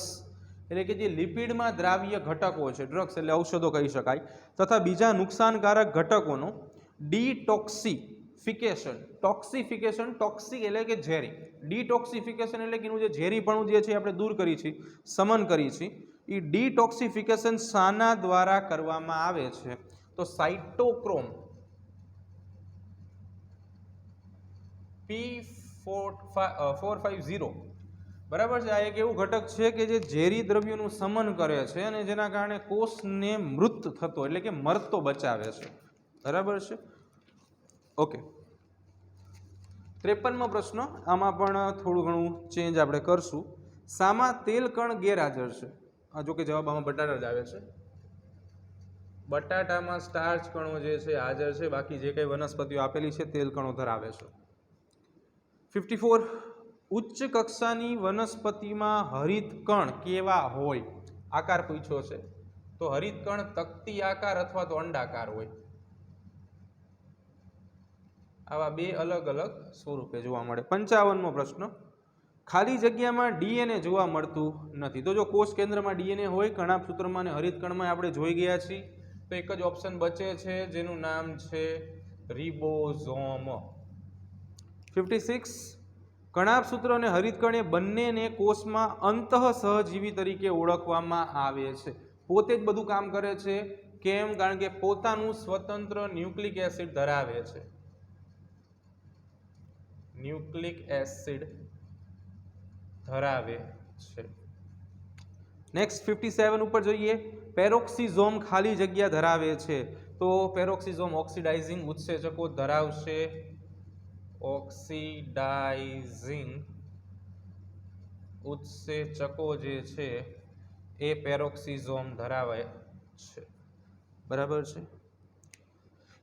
એટલે કે જે લિપિડમાં દ્રાવ્ય ઘટકો છે, ડ્રગ્સ એટલે ઔષધો કહી શકાય, તથા બીજા નુકસાનકારક ઘટકોનું ડિટોક્સિફિકેશન, ટોક્સિફિકેશન, ટોક્સિક એટલે કે ઝેરી, ડિટોક્સિફિકેશન એટલે કે એનું જે ઝેરીપણું જે છે આપણે દૂર કરી છીએ, શમન કરી છીએ, એ ડિટોક્સિફિકેશન શાના દ્વારા કરવામાં આવે છે? તો સાઇટોક્રોમ P450, બરાબર છે. આ એક એવું ઘટક છે કે જે ઝેરી દ્રવ્યોનું શમન કરે છે અને જેના કારણે કોષને મૃત થતો એટલે કે મરતો બચાવે છે, બરાબર છે. ઓકે, 53મો પ્રશ્ન, આમાં પણ થોડું ઘણું ચેન્જ આપણે કરશું. શામાં તેલ કણ ગેરહાજર છે? જો કે જવાબ આમાં બટાટા જ આવે છે. બટાટામાં સ્ટાર્ચ કણો જે છે હાજર છે, બાકી જે કંઈ વનસ્પતિઓ આપેલી છે તેલ કણો ધરાવે છે. 54, ઉચ્ચ કક્ષાની વનસ્પતિમાં હરિત કણ કેવા હોય? આકાર પૂછ્યો છે, તો હરિત કણ તકતી આકાર અથવા તો અંડાકાર હોય. આવા બે અલગ અલગ સ્વરૂપે જોવા મળે. 55મો પ્રશ્ન, ખાલી જગ્યામાં ડીએનએ જોવા મળતું નથી. તો જો કોષ કેન્દ્રમાં ડીએનએ હોય, કણાભસૂત્રમાં અને હરિત કણમાં આપણે જોઈ ગયા છીએ, તો એક જ ઓપ્શન બચે છે જેનું નામ છે રિબોઝોમ. 56, કણાભસૂત્ર અને હરિતકણ એ બંનેને કોષમાં અંતઃસહજીવી તરીકે ઓળખવામાં આવે છે. પોતે જ બધું કામ કરે છે. કેમ? કારણ કે પોતાનું સ્વતંત્ર ન્યુક્લિક એસિડ ધરાવે છે. ન્યુક્લિક એસિડ ધરાવે છે. નેક્સ્ટ 57 ઉપર જોઈએ. પેરોક્સિઝોમ ખાલી જગ્યા ધરાવે છે. તો પેરોક્સિઝોમ ઓક્સિડાઇઝિંગ ઉત્સેચકો ધરાવશે. ઓક્સિડાઇઝિંગ ઉત્સેચકો જે છે એ પેરોક્સિઝોમ ધરાવે છે, બરાબર છે.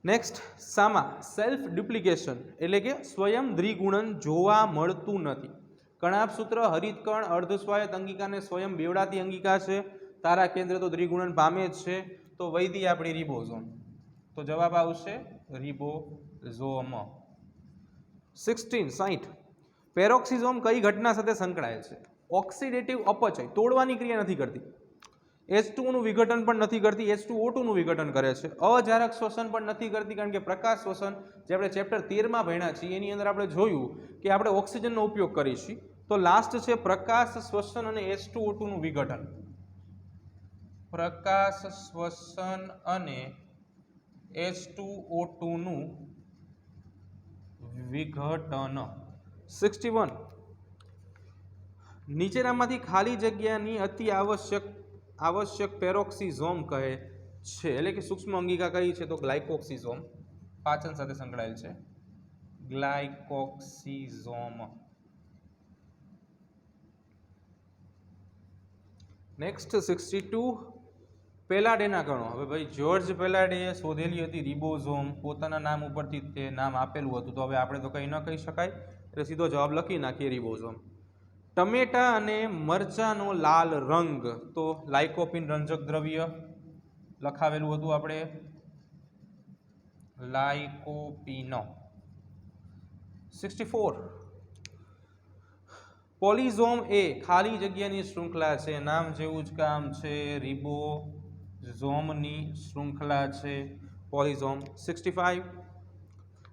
નેક્સ્ટ, શામાં સેલ્ફ ડુપ્લિકેશન એટલે કે સ્વયં દ્વિગુણન જોવા મળતું નથી? કણાભસૂત્ર, હરિતકણ, અર્ધસ્વાયત્ત અંગિકા અને સ્વયં બેવડાતી અંગિકા છે. તારા કેન્દ્ર તો દ્વિગુણન પામે જ છે, તો વૈધી આપણી રિબોઝોમ. તો જવાબ આવશે રિબોઝોમ. 60, પેરોક્સિઝોમ કઈ ઘટના સાથે સંકળાયેલ છે? ઓક્સિડેટિવ અપચય, તોડવાની ક્રિયા નથી કરતી. H2O નું વિઘટન પણ નથી કરતી, H2O2 નું વિઘટન કરે છે. અજારક શ્વસન પણ નથી કરતી, કારણ કે પ્રકાશ શ્વસન જે આપણે ચેપ્ટર 13માં ભણ્યા છીએ એની અંદર આપણે જોયું કે આપણે ઓક્સિજનનો ઉપયોગ કરીશું. તો લાસ્ટ છે પ્રકાશ શ્વસન અને H2O2 નું વિઘટન. પ્રકાશ શ્વસન અને H2O2 નું વિઘટન. 61, નીચેનામાંથી ખાલી જગ્યાની અતિ આવશ્યક પેરોક્સિઝોમ કહે છે. એટલે કે સૂક્ષ્મ અંગિકા કઈ છે? તો ગ્લાયકોક્સિઝોમ, પાચન સાથે સંકળાયેલ છે. ગ્લાયકોક્સિઝોમ. નેક્સ્ટ 62, પેલાડેના કણો. હવે ભાઈ જ્યોર્જ પેલાડેએ શોધેલી હતી રિબોઝોમ, પોતાના નામ ઉપરથી તે નામ આપેલું હતું, તો હવે આપણે તો કંઈ ન કહી શકાય, એટલે સીધો જવાબ લખી નાખીએ રિબોઝોમ. ટમેટા અને મરચાનો લાલ રંગ, તો લાઇકોપિન રંજક દ્રવ્ય લખાવેલું હતું આપણે, લાઇકોપિનો. 64, પોલિઝોમ એ ખાલી જગ્યાની શૃંખલા છે. નામ જેવું જ કામ છે, રિબોઝોમની શૃંખલા છે પોલિઝોમ. 65,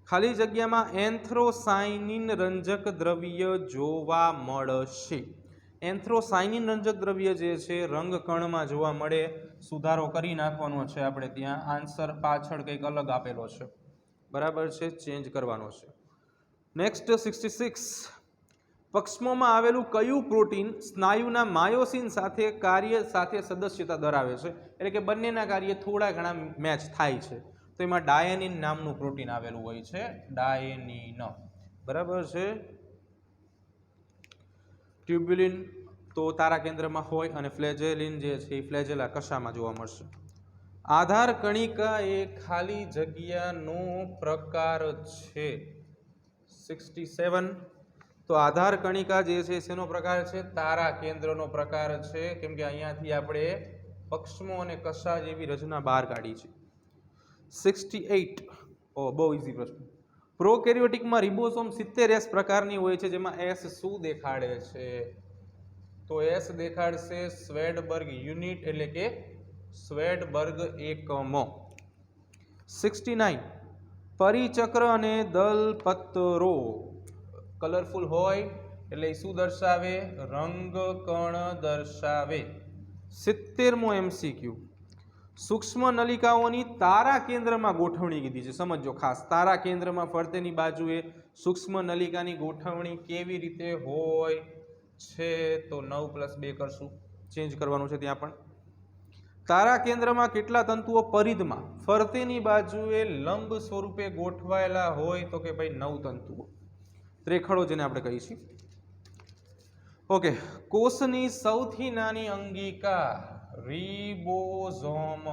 ખાલી જગ્યામાં એન્થ્રોસાયનિન રંજક દ્રવ્ય જોવા મળશે. એન્થ્રોસાયનિન રંજક દ્રવ્ય જે છે રંગકણમાં જોવા મળે. સુધારો કરી નાખવાનો છે આપણે, ત્યાં આન્સર પાછળ કંઈક અલગ આપેલો છે, બરાબર છે, ચેન્જ કરવાનો છે. નેક્સ્ટ 66, પક્ષમોમાં આવેલું કયું પ્રોટીન સ્નાયુના માયોસિન કાર્ય સાથે સદસ્યતા ધરાવે છે? એટલે કે બંનેના કાર્ય થોડા ઘણા મેચ થાય છે. તો એમાં ડાયનિન નામનું પ્રોટીન આવેલું હોય છે, ડાયનિન, બરાબર છે. ટ્યુબ્યુલિન તો તારા કેન્દ્રમાં હોય, અને ફ્લેજેલિન જે છે એ ફ્લેજેલા કશામાં જોવા મળશે. આધાર કણિકા એ ખાલી જગ્યાનો પ્રકાર છે. 67, તો આધાર કણિકા જે છે શેનો પ્રકાર છે? તારા કેન્દ્રનો પ્રકાર છે, કેમ કે અહીંયાથી આપણે પક્ષમો અને કશા જેવી રચના બહાર કાઢી છે. 68, બહુ ઇઝી પ્રશ્ન. પ્રોકેરિયોટિકમાં રિબોસોમ 70S પ્રકારની હોય છે, જેમાં S શું દેખાડે છે? તો S દેખાડશે સ્વેડબર્ગ યુનિટ એટલે કે સ્વેડબર્ગ એકમો. 69 પરિચક્ર અને દલપત્રો કલરફુલ હોય એટલે શું દર્શાવે? રંગકણ દર્શાવે. 70મો MCQ સૂક્ષ્મ નલિકાઓની તારા કેન્દ્રમાં ગોઠવણી કીધી છે. સમજો ખાસ, તારા કેન્દ્રમાં ફરતેની બાજુએ સૂક્ષ્મ નલિકાની ગોઠવણી કેવી રીતે હોય છે? તો 9+2 કરશું, ચેન્જ કરવાનું છે ત્યાં પણ. તારા કેન્દ્રમાં કેટલા તંતુઓ પરિધમાં ફરતેની બાજુએ લંબ સ્વરૂપે ગોઠવાયેલા હોય? તો કે ભાઈ 9 તંતુઓ. ત્રેખડો જેને આપણે કહીશું. ઓકે, કોષની સૌથી નાની અંગિકા રિબોઝોમ.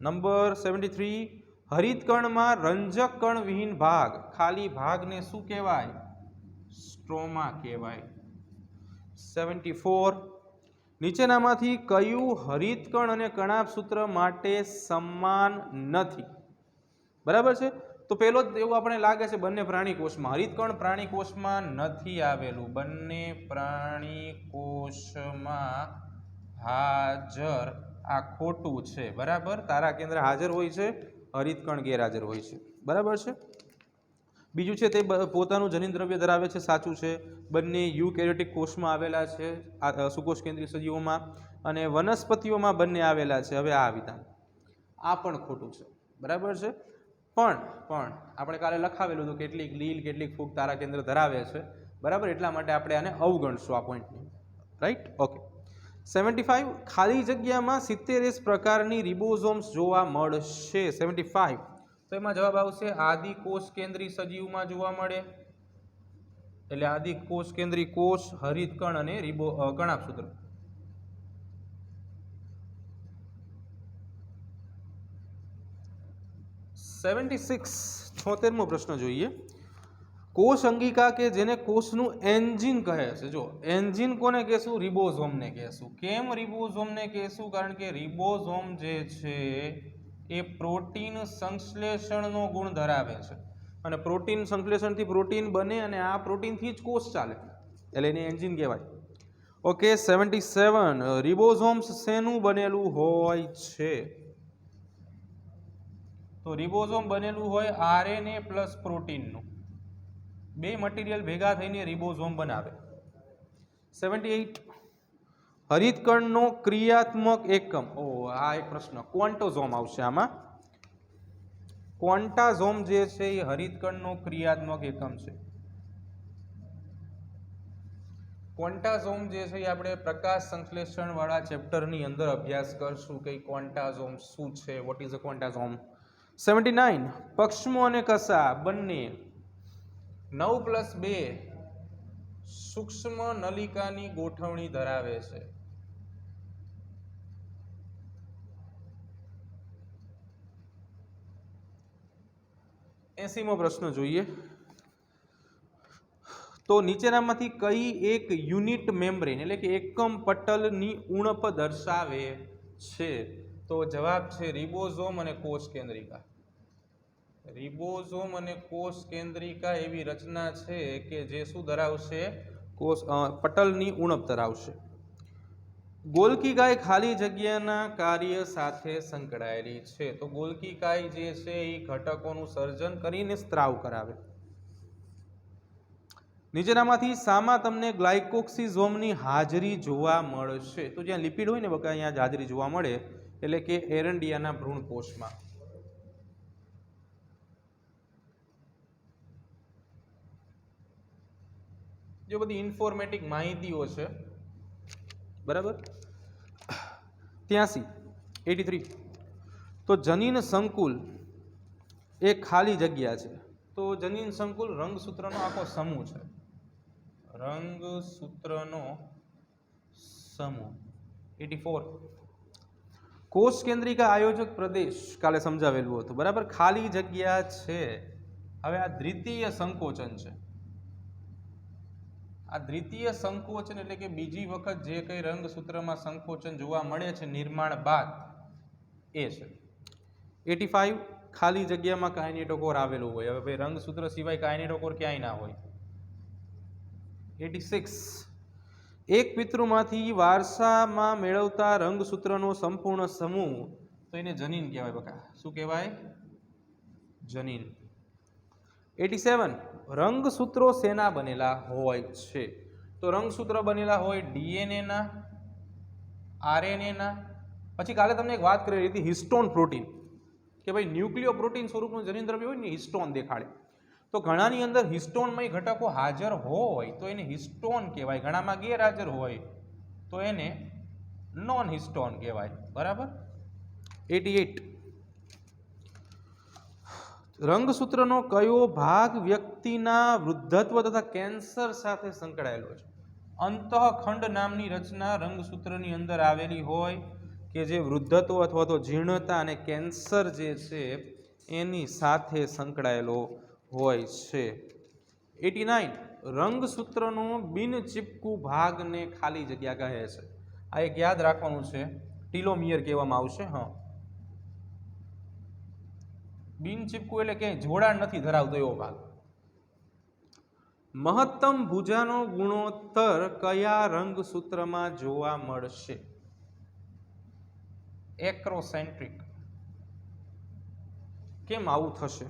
નંબર 73 હરિતકણમાં રંજક કણ વિહીન ભાગ, ખાલી ભાગને શું કહેવાય? સ્ટ્રોમા કહેવાય. 74 નીચેનામાંથી કયું હરિતકણ અને કણાભસૂત્ર માટે સમાન નથી? બરાબર છે. તો પહેલો જ એવું આપણે લાગે છે બંને પ્રાણી કોષમાં. હરિતકણ પ્રાણી કોષમાં નથી આવેલું. બંને પ્રાણી કોષમાં હાજર, આ ખોટું છે. બરાબર, તારા કેન્દ્ર હાજર હોય છે, હરિતકણ ગેરહાજર હોય છે. બરાબર છે. બીજું છે તે પોતાનું જનીન દ્રવ્ય ધરાવે છે, સાચું છે. બંને યુકેરિયોટિક કોષમાં આવેલા છે, સુકોષ કેન્દ્રીય સજીવોમાં, અને વનસ્પતિઓમાં બંને આવેલા છે. હવે આ વિધાન આ પણ ખોટું છે. બરાબર છે. પણ આપણે કાલે લખાવેલું હતું કેટલીક લીલ કેટલીક ફૂગ તારા કેન્દ્ર ધરાવે છે. બરાબર, એટલા માટે આપણે આને અવગણશું આ પોઈન્ટને. Right, okay. 75 ખાલી જગ્યામાં 70S પ્રકારની રિબોઝોમ્સ જોવા મળશે. 75 તો એમાં જવાબ આવશે આદિકોષ કેન્દ્રી સજીવમાં જોવા મળે, એટલે આદિકોષ કેન્દ્રી કોષ, હરિતકણ અને કણાભસૂત્ર. છોતેરમો પ્રશ્ન જોઈએ. કોષ અંગિકા કે જેને કોષનું એન્જિન કહે છે. જો એન્જિન કોને કહેશું? રિબોઝોમને કહેશું. કેમ રિબોઝોમને કહેશું? કારણ કે રિબોઝોમ જે છે એ પ્રોટીન સંશ્લેષણનો ગુણ ધરાવે છે, અને પ્રોટીન સંશ્લેષણથી પ્રોટીન બને, અને આ પ્રોટીનથી જ કોષ ચાલે, એટલે એને એન્જિન કહેવાય. ઓકે. 77 રિબોઝોમ્સ શેનું બનેલું હોય છે? તો રિબોઝોમ બનેલું હોય RNA પ્લસ પ્રોટીનનું. બે મટીરિયલ ભેગા થઈને રિબોઝોમ બનાવે. 78 હરિતકણનો ક્રિયાત્મક એકમ. આ એક પ્રશ્ન, ક્વોન્ટોઝોમ આવશે આમાં. ક્વોન્ટાઝોમ જે છે એ હરિતકણનો ક્રિયાત્મક એકમ છે. ક્વોન્ટાઝોમ જે છે એ આપણે પ્રકાશ સંશ્લેષણ વાળા ચેપ્ટરની અંદર અભ્યાસ કરશું કે ક્વોન્ટાઝોમ શું છે, વોટ ઇઝ અ ક્વોન્ટાઝોમ. 79 પક્ષમો અને કસા બંને 9+2 સૂક્ષ્મ નલિકાની ગોઠવણી ધરાવે છે. એસીમો પ્રશ્ન જોઈએ. તો નીચેનામાંથી કઈ એક યુનિટ મેમ્બ્રેન એટલે કે એકમ પટલની ઉણપ દર્શાવે છે? તો જવાબ છે રિબોઝોમ અને કોષ કેન્દ્રિકા. રિબોઝોમ અને કોષ કેન્દ્રિકા એવી રચના છે કે જે શું ધરાવશે? પટલની ઉણપ ધરાવશે. ગોલ્કી કાય ખાલી જગ્યાના કાર્ય સાથે સંકળાયેલી છે. તો ગોલ્કી કાય જે છે એ ઘટકોનું સર્જન કરીને સ્ત્રાવ કરાવે. નીચેનામાંથી શામાં તમને ગ્લાયકોક્સિઝોમની હાજરી જોવા મળશે? તો જ્યાં લિપિડ હોય ને બકા, અહીંયા હાજરી જોવા મળે, એટલે કે એરંડિયાના ભ્રૂણકોષમાં. જો બધી ઇન્ફોર્મેટિક માહિતીઓ છે. બરાબર. 83 તો જનીન સંકુલ એ ખાલી જગ્યા છે. તો જનીન સંકુલ રંગસૂત્રનો આખો સમૂહ છે. રંગસૂત્રનો સમૂહ. 84 કોષ કેન્દ્રિકા આયોજક પ્રદેશ કાલે સમજાવેલું હતું. બરાબર, ખાલી જગ્યા છે. હવે આ દ્વિતીય સંકોચન છે. આ દ્વિતીય સંકોચન એટલે કે બીજી વખત જે કંઈ રંગસૂત્રમાં સંકોચન જોવા મળે છે નિર્માણ બાદ, એ છે. 85 ખાલી જગ્યામાં કાઇનેટોકોર આવેલું હોય. હવે ભાઈ રંગસૂત્ર સિવાય કાઇનેટોકોર ક્યાંય ના હોય. 86 એક પિતૃમાંથી વારસામાં મેળવતા રંગસૂત્રનો સંપૂર્ણ સમૂહ તો એને જનીન કહેવાય બકા. શું કહેવાય? જનીન. 87 રંગસૂત્રો શેના બનેલા હોય છે? તો રંગસૂત્ર બનેલા હોય ડીએનએ ના, આરએનએ ના. પછી કાલે તમને એક વાત કરી હતી હિસ્ટોન પ્રોટીન, કે ભાઈ ન્યુક્લિયો પ્રોટીન સ્વરૂપનું જનીન દ્રવ્ય હોય ને હિસ્ટોન દેખાડે. તો ઘણાની અંદર હિસ્ટોનમય ઘટકો હાજર હોય તો એને હિસ્ટોન કહેવાય, ઘણામાં ગેરહાજર હોય તો એને નોન હિસ્ટોન કહેવાય. બરાબર. 88 રંગસૂત્રનો કયો ભાગ વ્યક્તિના વૃદ્ધત્વ તથા કેન્સર સાથે સંકળાયેલો છે? અંતઃખંડ નામની રચના રંગસૂત્રની અંદર આવેલી હોય કે જે વૃદ્ધત્વ અથવા તો જીર્ણતા અને કેન્સર જે છે એની સાથે સંકળાયેલો હોય છે. 89 રંગસૂત્રનો બિન ચીપકુ ભાગને ખાલી જગ્યા કહે છે. આ એક યાદ રાખવાનું છે, ટીલોમિયર કહેવામાં આવશે. હા, બિન ચીપકુ એટલે કે જોડાણ નથી ધરાવતો એવો ભાગ. મહત્તમ ભુજાનો ગુણોત્તર કયા રંગસૂત્રમાં જોવા મળશે? એક્રોસેન્ટ્રિક. કેમ આવું થશે?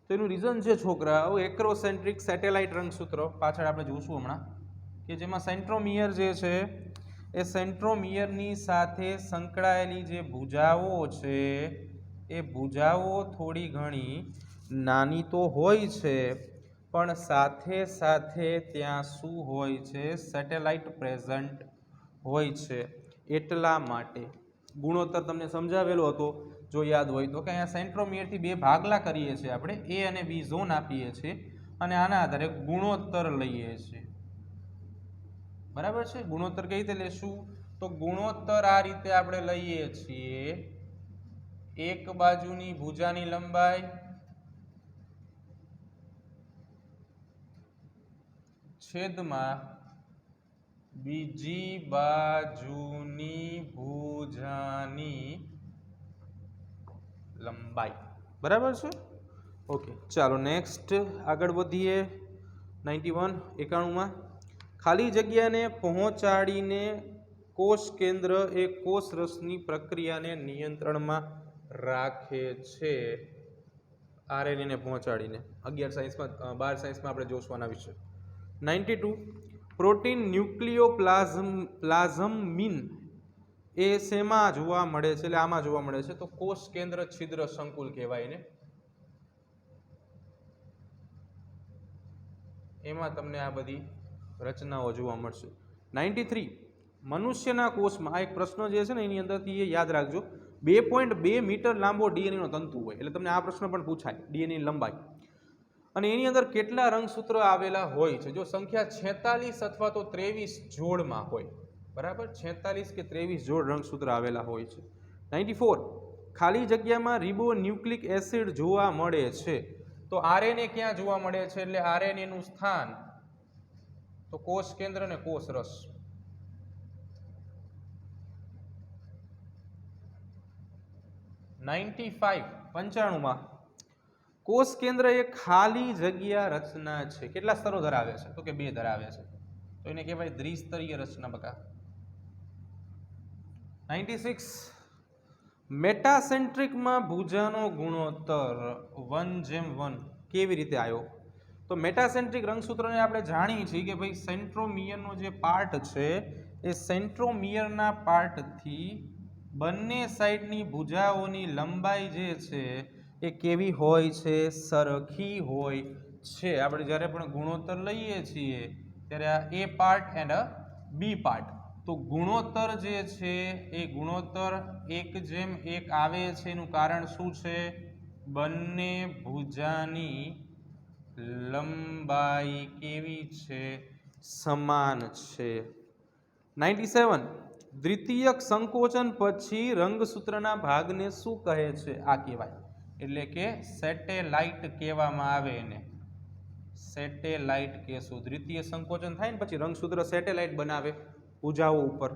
તો એનું રીઝન છે છોકરાઓ, એક્રોસેન્ટ્રિક સેટેલાઇટ રંગસૂત્રો પાછળ આપણે જોશું હમણાં, કે જેમાં સેન્ટ્રોમિયર જે છે એ સેન્ટ્રોમિયરની સાથે સંકળાયેલી જે ભુજાઓ છે એ ભુજાઓ થોડી ઘણી નાની તો હોય છે, પણ સાથે સાથે ત્યાં શું હોય છે? સેટેલાઇટ પ્રેઝન્ટ હોય છે. એટલા માટે ગુણોત્તર તમને સમજાવેલો હતો જો યાદ હોય તો, કે અહીંયા સેન્ટ્રોમિયરથી બે ભાગલા કરીએ છીએ આપણે, એ અને બી ઝોન આપીએ છીએ અને આના આધારે ગુણોત્તર લઈએ છીએ. બરાબર છે. ગુણોત્તર કઈ રીતે લેશું? તો ગુણોત્તર આ રીતે આપણે લઈએ છીએ, એક બાજુની ભુજાની લંબાઈ છેદમાં બીજી બાજુની ભુજાની લંબાઈ. બરાબર છે. ઓકે, ચાલો નેક્સ્ટ આગળ વધીએ. 91 ખાલી જગ્યાને પહોંચાડીને કોષ કેન્દ્ર એ કોષ રસની પ્રક્રિયાને નિયંત્રણમાં રાખે છે. આરએનએને પહોંચાડીને 11 સાયન્સમાં 12 સાયન્સમાં આપણે જોશું આના વિશે. 92 પ્રોટીન ન્યુક્લિયોપ્લાઝમિન એ શેમાં જોવા મળે છે? એટલે આમાં જોવા મળે છે. તો કોષ કેન્દ્ર છિદ્ર સંકુલ કહેવાય ને, એમાં તમને આ બધી રચનાઓ જોવા મળશે. 93 મનુષ્યના કોષમાં આ એક પ્રશ્ન જે છે ને એની અંદરથી એ યાદ રાખજો, 2.2 મીટર લાંબો ડીએનએ નો તંતુ હોય. એટલે તમને આ પ્રશ્ન પણ પૂછાય, ડીએનએ ની લંબાઈ. અને એની અંદર કેટલા રંગસૂત્ર આવેલા હોય છે? જો સંખ્યા 46 અથવા તો 23 જોડમાં હોય. બરાબર, 46 કે 23 જોડ રંગસૂત્ર આવેલા હોય છે. 94 ખાલી જગ્યામાં રિબોન્યુક્લિક એસિડ જોવા મળે છે. તો આરએનએ ક્યાં જોવા મળે છે? એટલે આરએનએ નું સ્થાન તો કોષ કેન્દ્ર અને કોષ રસ. 95 કોષ કેન્દ્ર એ ખાલી જગ્યા રચના છે. કેટલા સ્તરો ધરાવે છે? તો કે 2 ધરાવે છે. તો એને કહેવાય દ્વિસ્તરીય રચના બકા. 96 મેટાસેન્ટ્રિકમાં ભુજાનો ગુણોત્તર 1:1 કેવી રીતે આવ્યો? તો મેટાસેન્ટ્રિક રંગસૂત્રને આપણે જાણીએ છીએ કે ભાઈ સેન્ટ્રોમિયરનો જે પાર્ટ છે એ સેન્ટ્રોમિયરના પાર્ટથી બંને સાઈડની ભુજાઓની લંબાઈ જે છે એ કેવી હોય છે? સરખી હોય છે. આપણે જ્યારે પણ ગુણોત્તર લઈએ છીએ ત્યારે આ એ પાર્ટ એન્ડ બી પાર્ટ, તો ગુણોત્તર જે છે એ ગુણોત્તર 1:1 આવે છે. એનું કારણ શું છે? બંને ભુજાની લંબાઈ કેવી છે? સમાન છે. 97 દ્વિતીયક સંકોચન પછી રંગસૂત્રના ભાગને શું કહે છે? આ કહેવાય, એટલે કે સેટેલાઇટ કહેવામાં આવે એને. સેટેલાઇટ કહેશું. દ્વિતીય સંકોચન થાય ને પછી રંગસૂત્ર સેટેલાઇટ બનાવે ભુજાઓ ઉપર.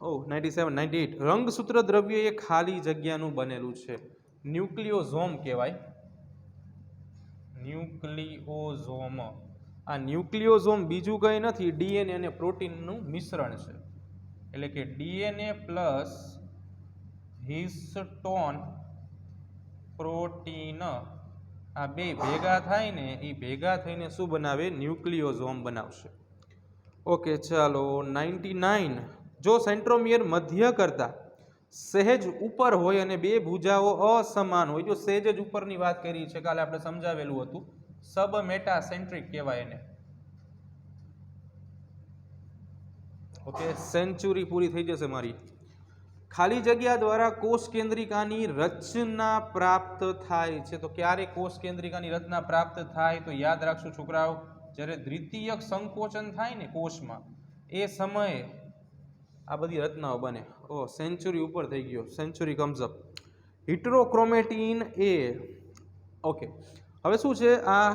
97 98 રંગસૂત્ર દ્રવ્ય એ ખાલી જગ્યાનું બનેલું છે, ન્યુક્લિયોઝોમ કહેવાય, ન્યુક્લિયોઝોમ. આ ન્યુક્લિયોઝોમ બીજું કંઈ નથી, ડીએનએ અને પ્રોટીનનું મિશ્રણ છે. એટલે કે ડીએનએ પ્લસ હિસ્ટોન પ્રોટીન આ બે ભેગા થાય ને એ ભેગા થઈને શું બનાવે? ન્યુક્લિયોઝોમ બનાવશે. ઓકે, ચાલો 99 જો સેન્ટ્રોમિયર મધ્ય કરતા સહેજ ઉપર હોય અને બે ભુજાઓ અસમાન હોય, જો સહેજ જ ઉપરની વાત કરી છે, કાલે આપણે સમજાવેલું હતું, સબ મેટાસેન્ટ્રિક કહેવાય એને. ઓકે, સેન્ચુરી પૂરી થઈ જશે મારી. ખાલી જગ્યા દ્વારા કોષ કેન્દ્રિકાની રચના પ્રાપ્ત થાય છે. તો ક્યારે કોષ કેન્દ્રિકાની રચના પ્રાપ્ત થાય? તો યાદ રાખશું છોકરાઓ, જ્યારે દ્વિતીયક સંકોચન થાય ને કોષમાં, એ સમયે આ બધી રચનાઓ બને. સેન્ચુરી ઉપર થઈ ગયો, સેન્ચુરી કમ્સ અપ. હિટ્રોક્રોમેટિન એ. ઓકે, હવે શું છે આ?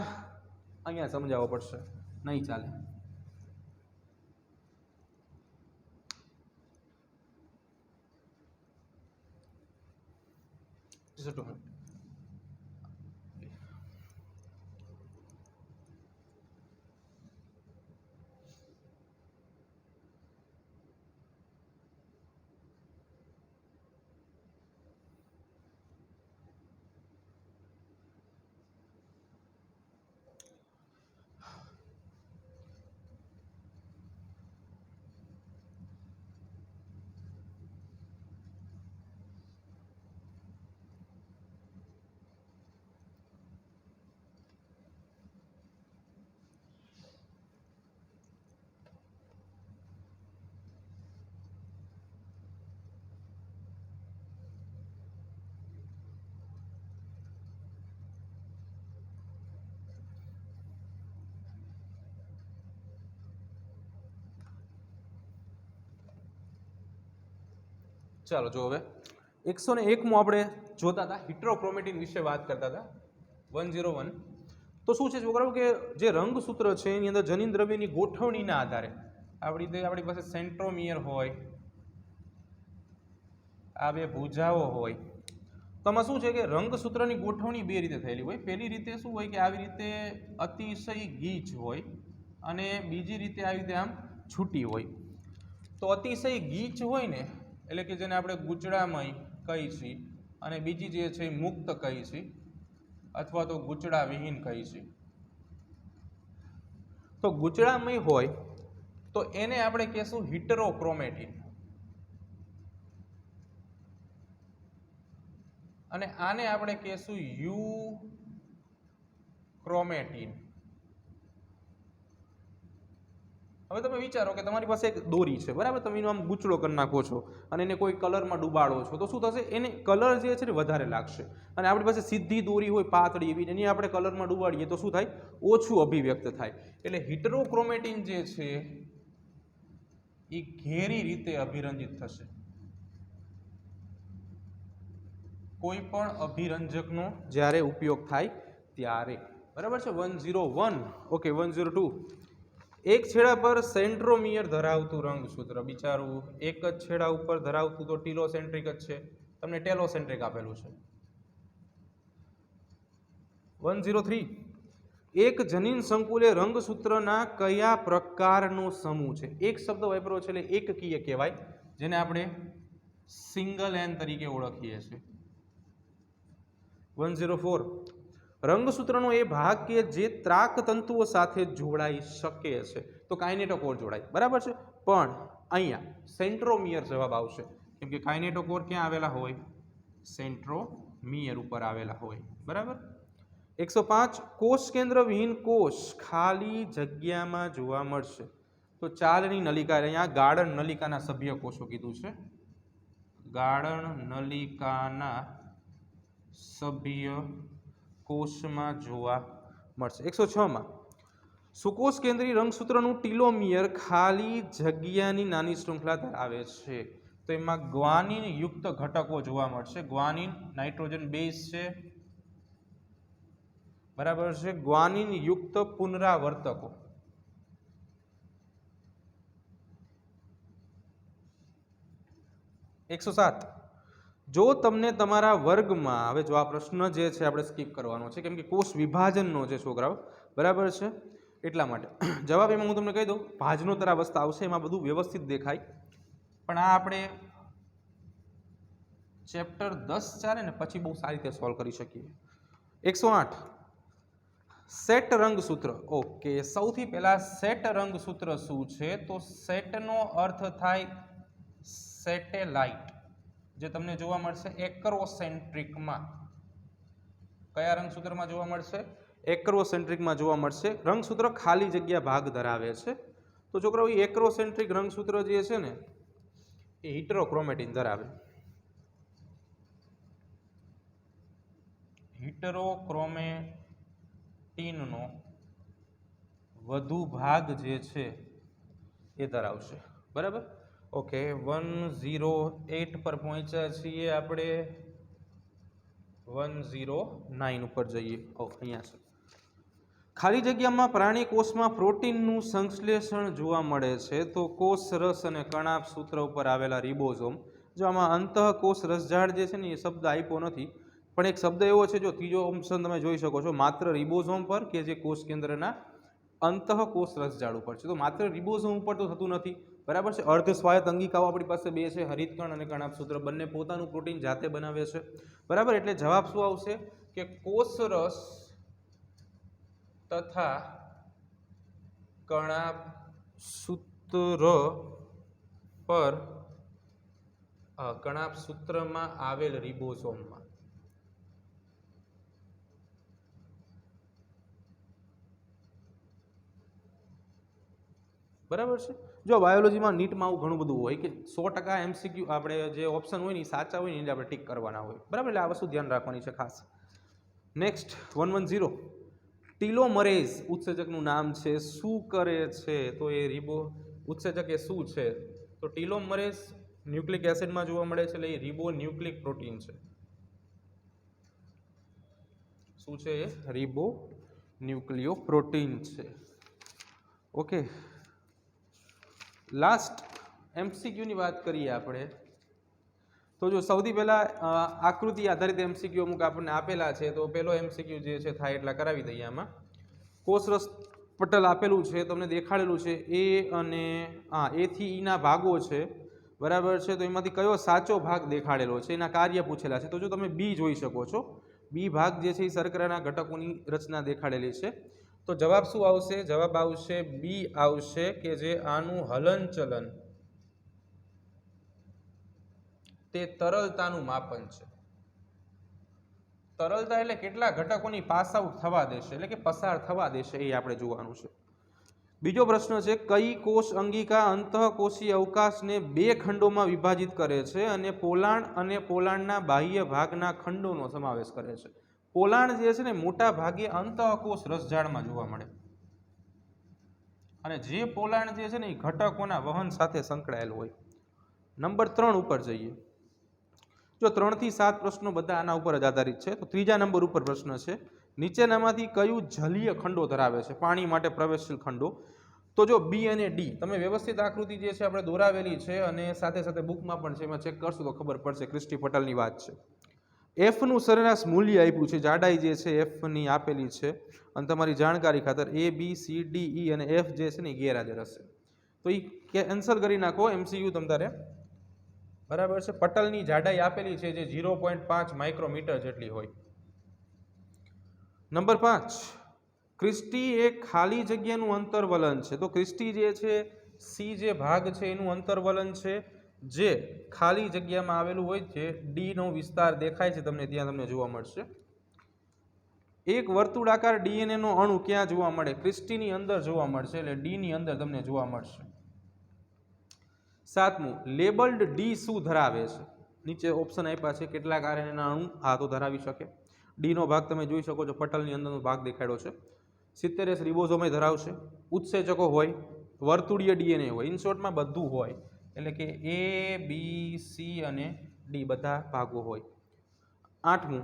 અહીંયા સમજાવવો પડશે, નહીં ચાલે. ચાલો જો હવે 101 આપણે જોતા હતા, હિટ્રોક્રોમેટિન વિશે વાત કરતા હતા, 101. તો શું છે છોકરાઓ કે જે રંગસૂત્ર છે એની અંદર જનીન દ્રવ્યની ગોઠવણીના આધારે આપણી પાસે સેન્ટ્રોમિયર હોય, આ બે ભુજાઓ હોય, તો આમાં શું છે કે રંગસૂત્રની ગોઠવણી બે રીતે થયેલી હોય. પહેલી રીતે શું હોય કે આવી રીતે અતિશય ગીચ હોય અને બીજી રીતે આવી રીતે આમ છૂટી હોય. તો અતિશય ગીચ હોય ને એટલે કે જેને આપણે ગૂંચળામય કહી છીએ, અને બીજી જે છે મુક્ત કહી છીએ અથવા તો ગૂંચળા વિહીન કહી છીએ. તો ગૂંચળામય હોય તો એને આપણે કહેશું હિટરોક્રોમેટિન, અને આને આપણે કહેશું યુક્રોમેટિન. હવે તમે વિચારો કે તમારી પાસે એક દોરી છે, બરાબર? તમે એનો આમ ગૂંચળો કરી નાખો છો અને એને કોઈ કલરમાં ડૂબાડો છો, તો શું થશે? એને કલર જે છે ને વધારે લાગશે. અને આપણી પાસે સીધી દોરી હોય પાતળી એવી, એની આપણે કલરમાં ડૂબાડીએ તો શું થાય? ઓછું અભિવ્યક્ત થાય. એટલે હિટરોક્રોમેટિન જે છે એ ઘેરી રીતે અભિરંજિત થશે. કોઈ પણ અભિરંજકનો જ્યારે ઉપયોગ થાય ત્યારે, બરાબર છે? 101. ઓકે, 102. એક છેડા પર સેન્ટ્રોમિયર ધરાવતું રંગસૂત્ર, બિચારું એક જ છેડા ઉપર ધરાવતું તો ટીલોસેન્ટ્રિક જ છે, તમને ટેલોસેન્ટ્રિક આપેલું છે. 103. એક જનીન સંકુલ એ રંગસૂત્રના કયા પ્રકારનો સમૂહ છે? એક શબ્દ વાપર્યો છે એટલે એકકીય કહેવાય, જેને આપણે સિંગલ એન તરીકે ઓળખીએ છીએ. 104. રંગસૂત્રનો એ ભાગ કે જે ત્રાક તંતુઓ સાથે જોડાઈ શકે છે, તો કાઇનેટોકોર જોડાય, બરાબર છે? પણ અહીંયા સેન્ટ્રોમિયર જવાબ આવશે, કેમ કે કાઇનેટોકોર ક્યાં આવેલા હોય? સેન્ટ્રોમિયર ઉપર આવેલા હોય, બરાબર? 105. કોષ કેન્દ્ર વિહીન કોષ ખાલી જગ્યામાં જોવા મળશે, તો ચાલની નલિકા, અહીંયા ગાળણ નલિકાના સભ્ય કોષો કીધું છે, ગાળણ નલિકાના સભ્ય કોષમાં જોવા મળશે. 106. સુકોષ કેન્દ્રીય રંગસૂત્રનું ટીલોમિયર ખાલી જગ્યાની નાની શૃંખલા ધરાવે છે, તો એમાં ગ્વાનિન યુક્ત ઘટકો જોવા મળશે. ગ્વાનિન નાઇટ્રોજન બેઝ છે, બરાબર છે? ગ્વાનિન યુક્ત પુનરાવર્તકો. 107. જો તમને તમારા વર્ગમાં, હવે જો આ પ્રશ્ન જે છે આપણે સ્કીપ કરવાનો છે કેમ કે કોષ વિભાજનનો છે છોકરાઓ, બરાબર છે, એટલા માટે જવાબ એમાં હું તમને કહી દઉં, ભાજનોત્તર અવસ્થા આવશે, એમાં બધું વ્યવસ્થિત દેખાય. પણ આ આપણે ચેપ્ટર 10 ચાલે ને પછી બહુ સારી રીતે સોલ્વ કરી શકીએ. 108. સેટ રંગસૂત્ર. ઓકે, સૌથી પહેલા સેટ રંગસૂત્ર શું છે? તો સેટનો અર્થ થાય સેટેલાઇટ, જે તમને જોવા મળશે એક્રોસેન્ટ્રિકમાં. કયા રંગસૂત્રમાં જોવા મળશે? એક્રોસેન્ટ્રિકમાં જોવા મળશે. રંગસૂત્ર ખાલી જગ્યા ભાગ ધરાવે છે. તો છોકરાઓ એક્રોસેન્ટ્રિક રંગસૂત્ર જે છે ને એ હિટરોક્રોમેટિન ધરાવે. હિટરોક્રોમેટિનનો વધુ ભાગ જે છે એ ધરાવશે. બરાબર. ઓકે, 108 પર પહોંચ્યા છીએ આપણે. 109 ઉપર જઈએ. અહીંયા છે. ખાલી જગ્યામાં પ્રાણી કોષમાં પ્રોટીનનું સંશ્લેષણ જોવા મળે છે. તો કોષ રસ અને કણાભ સૂત્ર ઉપર આવેલા રિબોઝોમ. જો આમાં અંતઃકોષ રસઝાડ જે છે ને એ શબ્દ આપ્યો નથી, પણ એક શબ્દ એવો છે, જો ત્રીજો ઓપ્શન તમે જોઈ શકો છો, માત્ર રિબોઝોમ પર કે જે કોષ કેન્દ્રના અંતઃકોષ રસઝાડ ઉપર છે. તો માત્ર રિબોઝોમ ઉપર તો થતું નથી, બરાબર છે. અર્ધ સ્વાયત્ત અંગિકાઓ આપણી પાસે બે છે, હરિતકણ અને કણાભ સૂત્ર, બંને પોતાનું પ્રોટીન જાતે બનાવે છે, બરાબર. એટલે જવાબ શું આવશે કે કોષ રસ તથા કણાભ સૂત્ર પર કણાભ સૂત્રમાં આવેલ રિબોઝોમમાં. બરાબર છે. જો બાયોલોજીમાં નીટમાં આવું ઘણું બધું હોય કે 100% એમસીક્યુ આપણે જે ઓપ્શન હોય ને એ સાચા હોય ને એટલે આપણે ટીક કરવાના હોય, બરાબર. એટલે આ વસ્તુ ધ્યાન રાખવાની છે ખાસ. નેક્સ્ટ 110. ટીલોમરેઝ ઉત્સેચકનું નામ છે, શું કરે છે? તો એ ઉત્સેચક એ શું છે? તો ટીલોમરેઝ ન્યુક્લિક એસિડમાં જોવા મળે છે, એટલે એ રિબો ન્યુક્લિક પ્રોટીન છે. શું છે એ? રિબો ન્યુક્લિયો પ્રોટીન છે. ઓકે, લાસ્ટ એમસીક્યુની વાત કરીએ આપણે. તો જો સૌથી પહેલાં આકૃતિ આધારિત એમસીક્યુ અમુક આપણને આપેલા છે. તો પહેલો એમસીક્યુ જે છે થાય એટલા કરાવી દઈએ. આમાં કોષરસ પટલ આપેલું છે, તમને દેખાડેલું છે, એ અને એ થી ઈના ભાગો છે, બરાબર છે. તો એમાંથી કયો સાચો ભાગ દેખાડેલો છે, એના કાર્ય પૂછેલા છે. તો જો તમે બી જોઈ શકો છો, બી ભાગ જે છે એ શર્કરાના ઘટકોની રચના દેખાડેલી છે. તો જવાબ શું આવશે? જવાબ આવશે બી આવશે, કે જે આનું હલનચલન તે તરલતાનું માપન છે. તરલતા એટલે કેટલા ઘટકોની પાસ આઉટ થવા દેશે, એટલે કે પસાર થવા દેશે, એ આપણે જોવાનું છે. બીજો પ્રશ્ન છે, કઈ કોષ અંગિકા અંતઃકોષીય અવકાશને બે ખંડોમાં વિભાજિત કરે છે અને પોલાણ અને પોલાણના બાહ્ય ભાગના ખંડોનો સમાવેશ કરે છે? પોલાણ જે છે ને મોટા ભાગે અંતઃકોષ રસઝાડમાં જોવા મળે, અને જે પોલાણ જે છે ને એ ઘટકોના વહન સાથે સંકળાયેલું હોય. નંબર 3 ઉપર જઈએ. જો 3 થી 7 પ્રશ્નો બધા આના ઉપર જ આધારિત છે. તો ત્રીજા નંબર ઉપર પ્રશ્ન છે, નીચેનામાંથી કયું જલીય ખંડો ધરાવે છે, પાણી માટે પ્રવેશશીલ ખંડો? તો જો બી અને ડી, તમે વ્યવસ્થિત આકૃતિ જે છે આપણે દોરાવેલી છે અને સાથે સાથે બુકમાં પણ છે, એમાં ચેક કરશો તો ખબર પડશે. ક્રિસ્ટી પટલની વાત છે. એફનું સરેરાશ મૂલ્ય આપ્યું છે, જાડાઈ જે છે એફની આપેલી છે, અને તમારી જાણકારી ખાતર એ બી સી ડી ઈ અને એફ જે છે ને એ ગેરહાજર હશે. તો એ કેન્સલ કરી નાખો એમસીયુ તમતારે, બરાબર છે. પટલની જાડાઈ આપેલી છે જે 0.5 માઇક્રોમીટર જેટલી હોય. નંબર 5, ક્રિસ્ટી એ ખાલી જગ્યાનું અંતર્વલન છે. તો ક્રિસ્ટી જે છે, સી જે ભાગ છે એનું અંતર્વલન છે, જે ખાલી જગ્યામાં આવેલું હોય, જે ડી નો વિસ્તાર દેખાય છે તમને ત્યાં, તમને જોવા મળશે. એક વર્તુળાકાર ડીએનએ નો અણુ ક્યાં જોવા મળે? ક્રિસ્ટીની અંદર જોવા મળશે, એટલે ડી ની અંદર તમને જોવા મળશે. 7મું, લેબલ્ડ ડી શું ધરાવે છે? નીચે ઓપ્શન આપ્યા છે, કેટલાક આરએનએના અણુ આ તો ધરાવી શકે. ડી નો ભાગ તમે જોઈ શકો છો, પટલની અંદરનો ભાગ દેખાડ્યો છે. 70S રિબોઝોમે ધરાવશે. ઉત્સેચકો હોય, વર્તુળીય ડીએનએ હોય, ઇન શોર્ટમાં બધું હોય, એટલે કે એ બી સી અને ડી બધા ભાગો હોય. 8મું,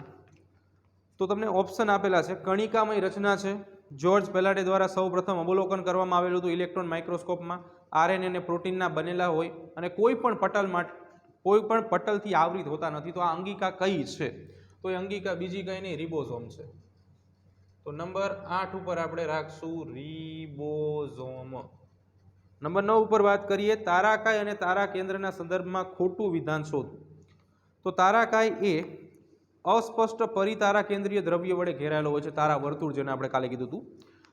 તો તમને ઓપ્શન આપેલા છે, કણિકામય રચના છે. જ્યોર્જ પેલાટે દ્વારા સૌપ્રથમ અવલોકન કરવામાં આવેલું હતું ઇલેક્ટ્રોન માઇક્રોસ્કોપમાં. આરએનએ અને પ્રોટીનના બનેલા હોય અને કોઈ પણ પટલમાં કોઈ પણ પટલથી આવૃત હોતા નથી. તો આ અંગિકા કઈ છે? તો એ અંગિકા બીજી કઈ નહીં, રિબોઝોમ છે. તો નંબર 8 ઉપર આપણે રાખશું રિબોઝોમ. નંબર 9 ઉપર વાત કરીએ, તારાકાય અને તારા કેન્દ્રના સંદર્ભમાં ખોટું વિધાન શોધ. તો તારાકાય એ અસ્પષ્ટ પરિતારા કેન્દ્રીય દ્રવ્ય વડે ઘેરાયેલો હોય છે. તારા વર્તુળ, જેને આપણે કાલે કીધું હતું.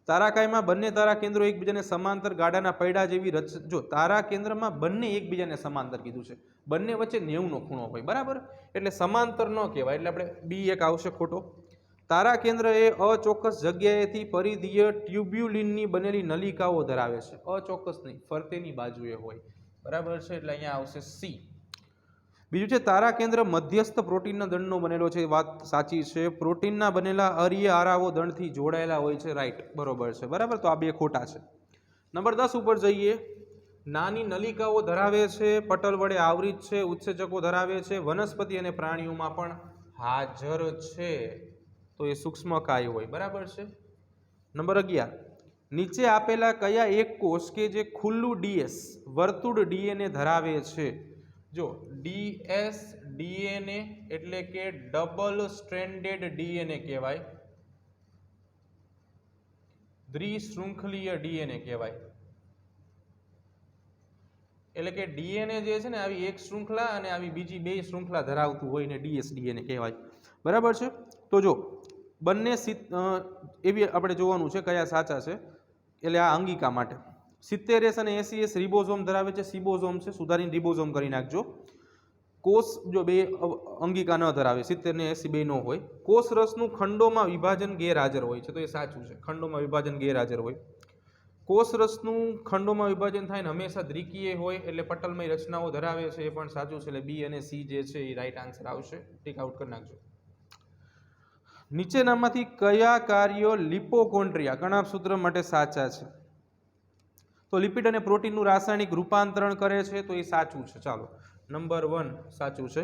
તારાકાયમાં બંને તારા કેન્દ્રો એકબીજાને સમાંતર ગાડાના પૈડા જેવી જો તારા કેન્દ્રમાં બંને એકબીજાને સમાંતર કીધું છે, બંને વચ્ચે 90નો ખૂણો હોય, બરાબર. એટલે સમાંતર ન કહેવાય, એટલે આપણે બી એક આવશે ખોટો. તારા કેન્દ્ર એ અચોક્કસ જગ્યાએથી પરિધીય ટ્યુબ્યુલિનની બનેલી નલિકાઓ ધરાવે છે. અચોક્કસ નહીં, ફરતેની બાજુએ હોય, બરાબર છે. એટલે અહીંયા આવશે સી. બીજું છે, તારા કેન્દ્ર મધ્યસ્થ પ્રોટીનના દંડનો બનેલો છે. વાત સાચી છે. પ્રોટીનના બનેલા અરીય આરાઓ દંડથી જોડાયેલા હોય છે. રાઈટ, બરોબર છે, બરાબર. તો આ બે ખોટા છે. નંબર 10 ઉપર જઈએ. નાની નલિકાઓ ધરાવે છે, પટલ વડે આવૃત છે, ઉત્સેચકો ધરાવે છે, વનસ્પતિ અને પ્રાણીઓમાં પણ હાજર છે. તો એ સૂક્ષ્મકાય હોય, બરાબર છે. નંબર 11, નીચે આપેલા કયા એક કોષ કે જે ખુલ્લું ડીએસ વર્તુળ ડીએનએ ધરાવે છે? જો ડીએસ ડીએનએ એટલે કે ડબલ સ્ટ્રેન્ડેડ ડીએનએ કહેવાય, દ્વિશૃંખલીય ડીએનએ કહેવાય. એટલે કે ડીએનએ જે છે ને, આવી એક શૃંખલા અને આવી બીજી બે શૃંખલા ધરાવતું હોય ને ડીએસ ડીએનએ કહેવાય, બરાબર છે. તો જો બંને એવી આપણે જોવાનું છે કયા સાચા છે. એટલે આ અંગિકા માટે 70S અને 80S રિબોઝોમ ધરાવે છે. સિબોઝોમ છે, સુધારીને રિબોઝોમ કરી નાખજો. કોષ જો બે અંગિકા ન ધરાવે, 70 ને 80 બે ન હોય. કોષ રસનું ખંડોમાં વિભાજન ગેરહાજર હોય છે. તો એ સાચું છે, ખંડોમાં વિભાજન ગેરહાજર હોય. કોષ રસનું ખંડોમાં વિભાજન થાય ને હંમેશા દ્વિકીય હોય, એટલે પટલમય રચનાઓ ધરાવે છે. એ પણ સાચું છે. એટલે બી અને સી જે છે એ રાઈટ આન્સર આવશે. ટીક આઉટ કરી નાખજો. નીચેનામાંથી કયા કાર્યો લિપોકોન્ડ્રિયા કણાભસૂત્ર માટે સાચા છે? તો લિપિડ અને પ્રોટીનનું રાસાયણિક રૂપાંતરણ કરે છે. તો એ સાચું છે. ચાલો, નંબર 1 સાચું છે.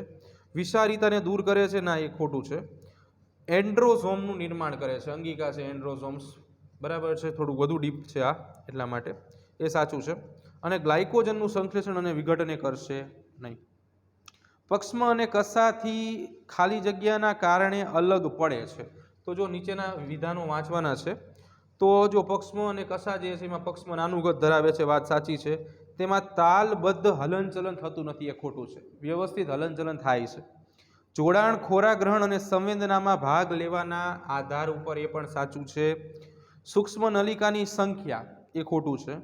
વિષારિતાને દૂર કરે છે, ના એ ખોટું છે. એન્ડ્રોઝોમનું નિર્માણ કરે છે. અંગિકા છે એન્ડ્રોઝોમ્સ, બરાબર છે. થોડું વધુ ડીપ છે આ, એટલા માટે એ સાચું છે. અને ગ્લાયકોજનનું સંશ્લેષણ અને વિઘટન કરશે નહીં. પક્ષમ અને કસાથી ખાલી જગ્યાના કારણે અલગ પડે છે. તો જો નીચેના વિધાનો વાંચવાના છે. તો જો પક્ષમ અને કસા જે છે એમાં પક્ષમ નાનું કદ ધરાવે છે, વાત સાચી છે. તેમાં તાલબદ્ધ હલનચલન થતું નથી, એ ખોટું છે. વ્યવસ્થિત હલનચલન થાય છે. જોડાણ ખોરાક ગ્રહણ અને સંવેદનામાં ભાગ લેવાના આધાર ઉપર, એ પણ સાચું છે. સૂક્ષ્મ નલિકાની સંખ્યા, એ ખોટું છે.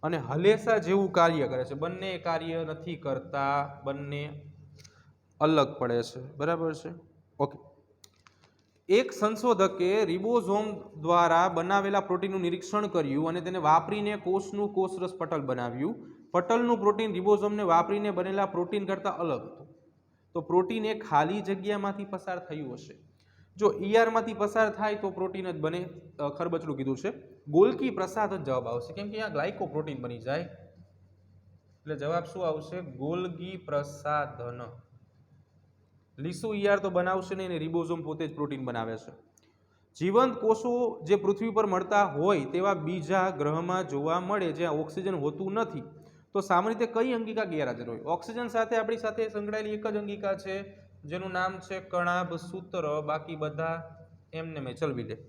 અને હલેસા જેવું કાર્ય કરે છે. બંને કાર્ય નથી કરતા, બંને અલગ પડે છે, બરાબર છે. ઓકે. એક સંશોધકે રિબોઝોમ દ્વારા બનાવેલા પ્રોટીનનું નિરીક્ષણ કર્યું અને તેને વાપરીને કોષનું કોષરસ પટલ બનાવ્યું. પટલનું પ્રોટીન રિબોઝોમને વાપરીને બનેલા પ્રોટીન કરતાં અલગ હતું. તો પ્રોટીન એ ખાલી જગ્યામાંથી પસાર થયું હશે. જો ઈઆરમાંથી પસાર થાય તો પ્રોટીન જ બને. ખરબચડું કીધું છે. ગોલ્કી પ્રસાદ જ જવાબ આવશે, કેમ કે અહીંયા ગ્લાયકો પ્રોટીન બની જાય. એટલે જવાબ શું આવશે? ગોલ્ગી પ્રસાધન. લીસુ ઈઆર તો બનાવશે નહીં, ને રિબોઝોમ પોતે જ પ્રોટીન બનાવે છે. જીવંત કોષો જે પૃથ્વી પર મળતા હોય તેવા બીજા ગ્રહમાં જોવા મળે જ્યાં ઓક્સિજન હોતું નથી. તો સામાન્ય રીતે કઈ અંગિકા ગેરહાજર હોય? ઓક્સિજન સાથે આપણી સાથે સંકળાયેલી એક જ અંગિકા છે, જેનું નામ છે કણાભસૂત્ર. બાકી બધા એમને મેં ચલવી લે.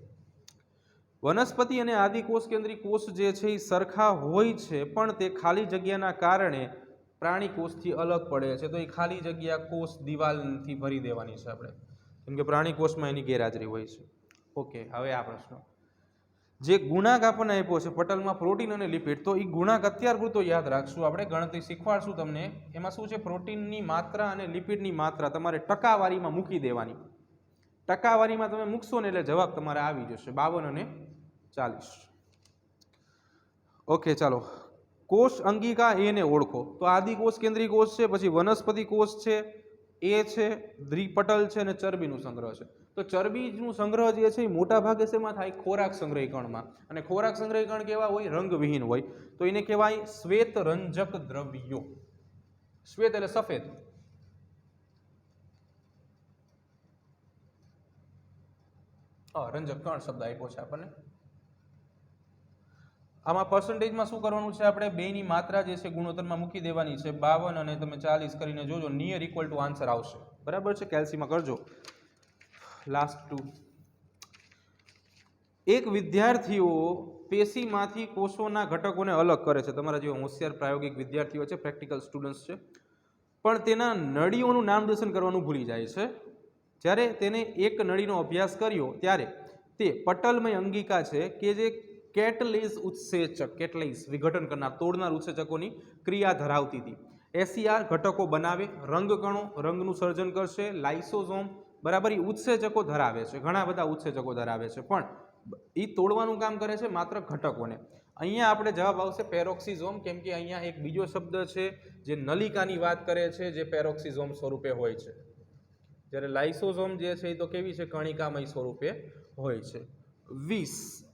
વનસ્પતિ અને આદિકોષ કેન્દ્રી કોષ જે છે એ સરખા હોય છે, પણ તે ખાલી જગ્યાના કારણે પ્રાણી કોષથી અલગ પડે છે. તો એ ખાલી જગ્યા કોષ દિવાલથી ભરી દેવાની છે આપણે, કેમ કે પ્રાણી કોષમાં એની ગેરહાજરી હોય છે. ઓકે, હવે આ પ્રશ્ન જે ગુણાંક આપણને આપ્યો છે પટલમાં પ્રોટીન અને લિપિડ, તો એ ગુણાંક અત્યાર પૂરતો યાદ રાખશું આપણે, ગણતરી શીખવાડશું તમને. એમાં શું છે? પ્રોટીનની માત્રા અને લિપિડની માત્રા તમારે ટકાવારીમાં મૂકી દેવાની. ટકાવારીમાં તમે મૂકશો ને એટલે જવાબ તમારે આવી જશે 52 અને 40. ઓકે, ચાલો. કોષ અંગિકા એને ઓળખો. તો આદિકોષ કેન્દ્રીય કોષ છે, પછી વનસ્પતિ કોષ છે, એ છે, દ્વિપટલ છે અને ચરબીનું સંગ્રહ છે. તો ચરબીનું સંગ્રહ જે છે એ મોટા ભાગે શેમાં થાય? ખોરાક સંગ્રહી કણમાં. અને ખોરાક સંગ્રહી કણ કેવા હોય? રંગવિહીન હોય. તો એને કહેવાય શ્વેત રંજક દ્રવ્યો. શ્વેત એટલે સફેદ. રંજક કણ શબ્દ આપ્યો છે આપણને. આમાં પર્સન્ટેજમાં શું કરવાનું છે, આપણે બેની માત્રા જે છે ગુણોત્તરમાં મૂકી દેવાની છે. 52 અને તમે 40 કરીને જોજો, નિયર ઇક્વલ ટુ આન્સર આવશે. બરાબર છે, કેલ્સીમાં કરજો. Last two. એક વિદ્યાર્થીઓ પેશીમાંથી કોષોના ઘટકોને અલગ કરે છે. તમારા જેવા હોશિયાર પ્રાયોગિક વિદ્યાર્થીઓ છે, પ્રેક્ટિકલ સ્ટુડન્ટ્સ છે, પણ તેના નળીઓનું નામદર્શન કરવાનું ભૂલી જાય છે. જ્યારે તેને એક નળીનો અભ્યાસ કર્યો ત્યારે તે પટલમય અંગિકા છે કે જે કેટલેઝ ઉત્સેચક, કેટલેઝ વિઘટન કરનાર, તોડનાર ઉત્સેચકોની ક્રિયા ધરાવતી હતી. એસીઆર ઘટકો બનાવે, રંગકણો રંગનું સર્જન કરશે, લાઇસોઝોમ બરાબર એ ઉત્સેચકો ધરાવે છે, ઘણા બધા ઉત્સેચકો ધરાવે છે, પણ એ તોડવાનું કામ કરે છે માત્ર ઘટકોને. અહીંયા આપણે જવાબ આવશે પેરોક્સિઝોમ, કેમ કે અહીંયા એક બીજો શબ્દ છે જે નલિકાની વાત કરે છે, જે પેરોક્સિઝોમ સ્વરૂપે હોય છે. જ્યારે લાઇસોઝોમ જે છે એ તો કેવી છે, કણિકામય સ્વરૂપે હોય છે. 20.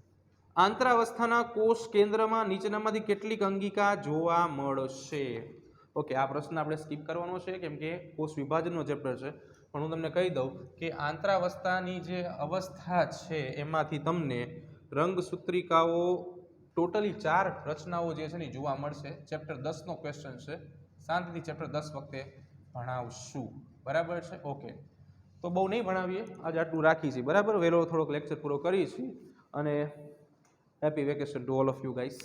આંતરાવસ્થાના કોષ કેન્દ્રમાં નીચેનામાંથી કેટલીક અંગિકા જોવા મળશે? ઓકે, આ પ્રશ્ન આપણે સ્કીપ કરવાનો છે કેમ કે કોષ વિભાજનનો ચેપ્ટર છે, પણ હું તમને કહી દઉં કે આંતરાવસ્થાની જે અવસ્થા છે એમાંથી તમને રંગસૂત્રિકાઓ ટોટલી 4 રચનાઓ જે છે ને જોવા મળશે. ચેપ્ટર 10નો ક્વેશ્ચન છે, શાંતિથી ચેપ્ટર 10 વખતે ભણાવશું. બરાબર છે? ઓકે, તો બહુ નહીં ભણાવીએ, આજે આટલું રાખી છે. બરાબર, વહેલો થોડોક લેક્ચર પૂરો કરી છે. અને happy vacation to all of you guys.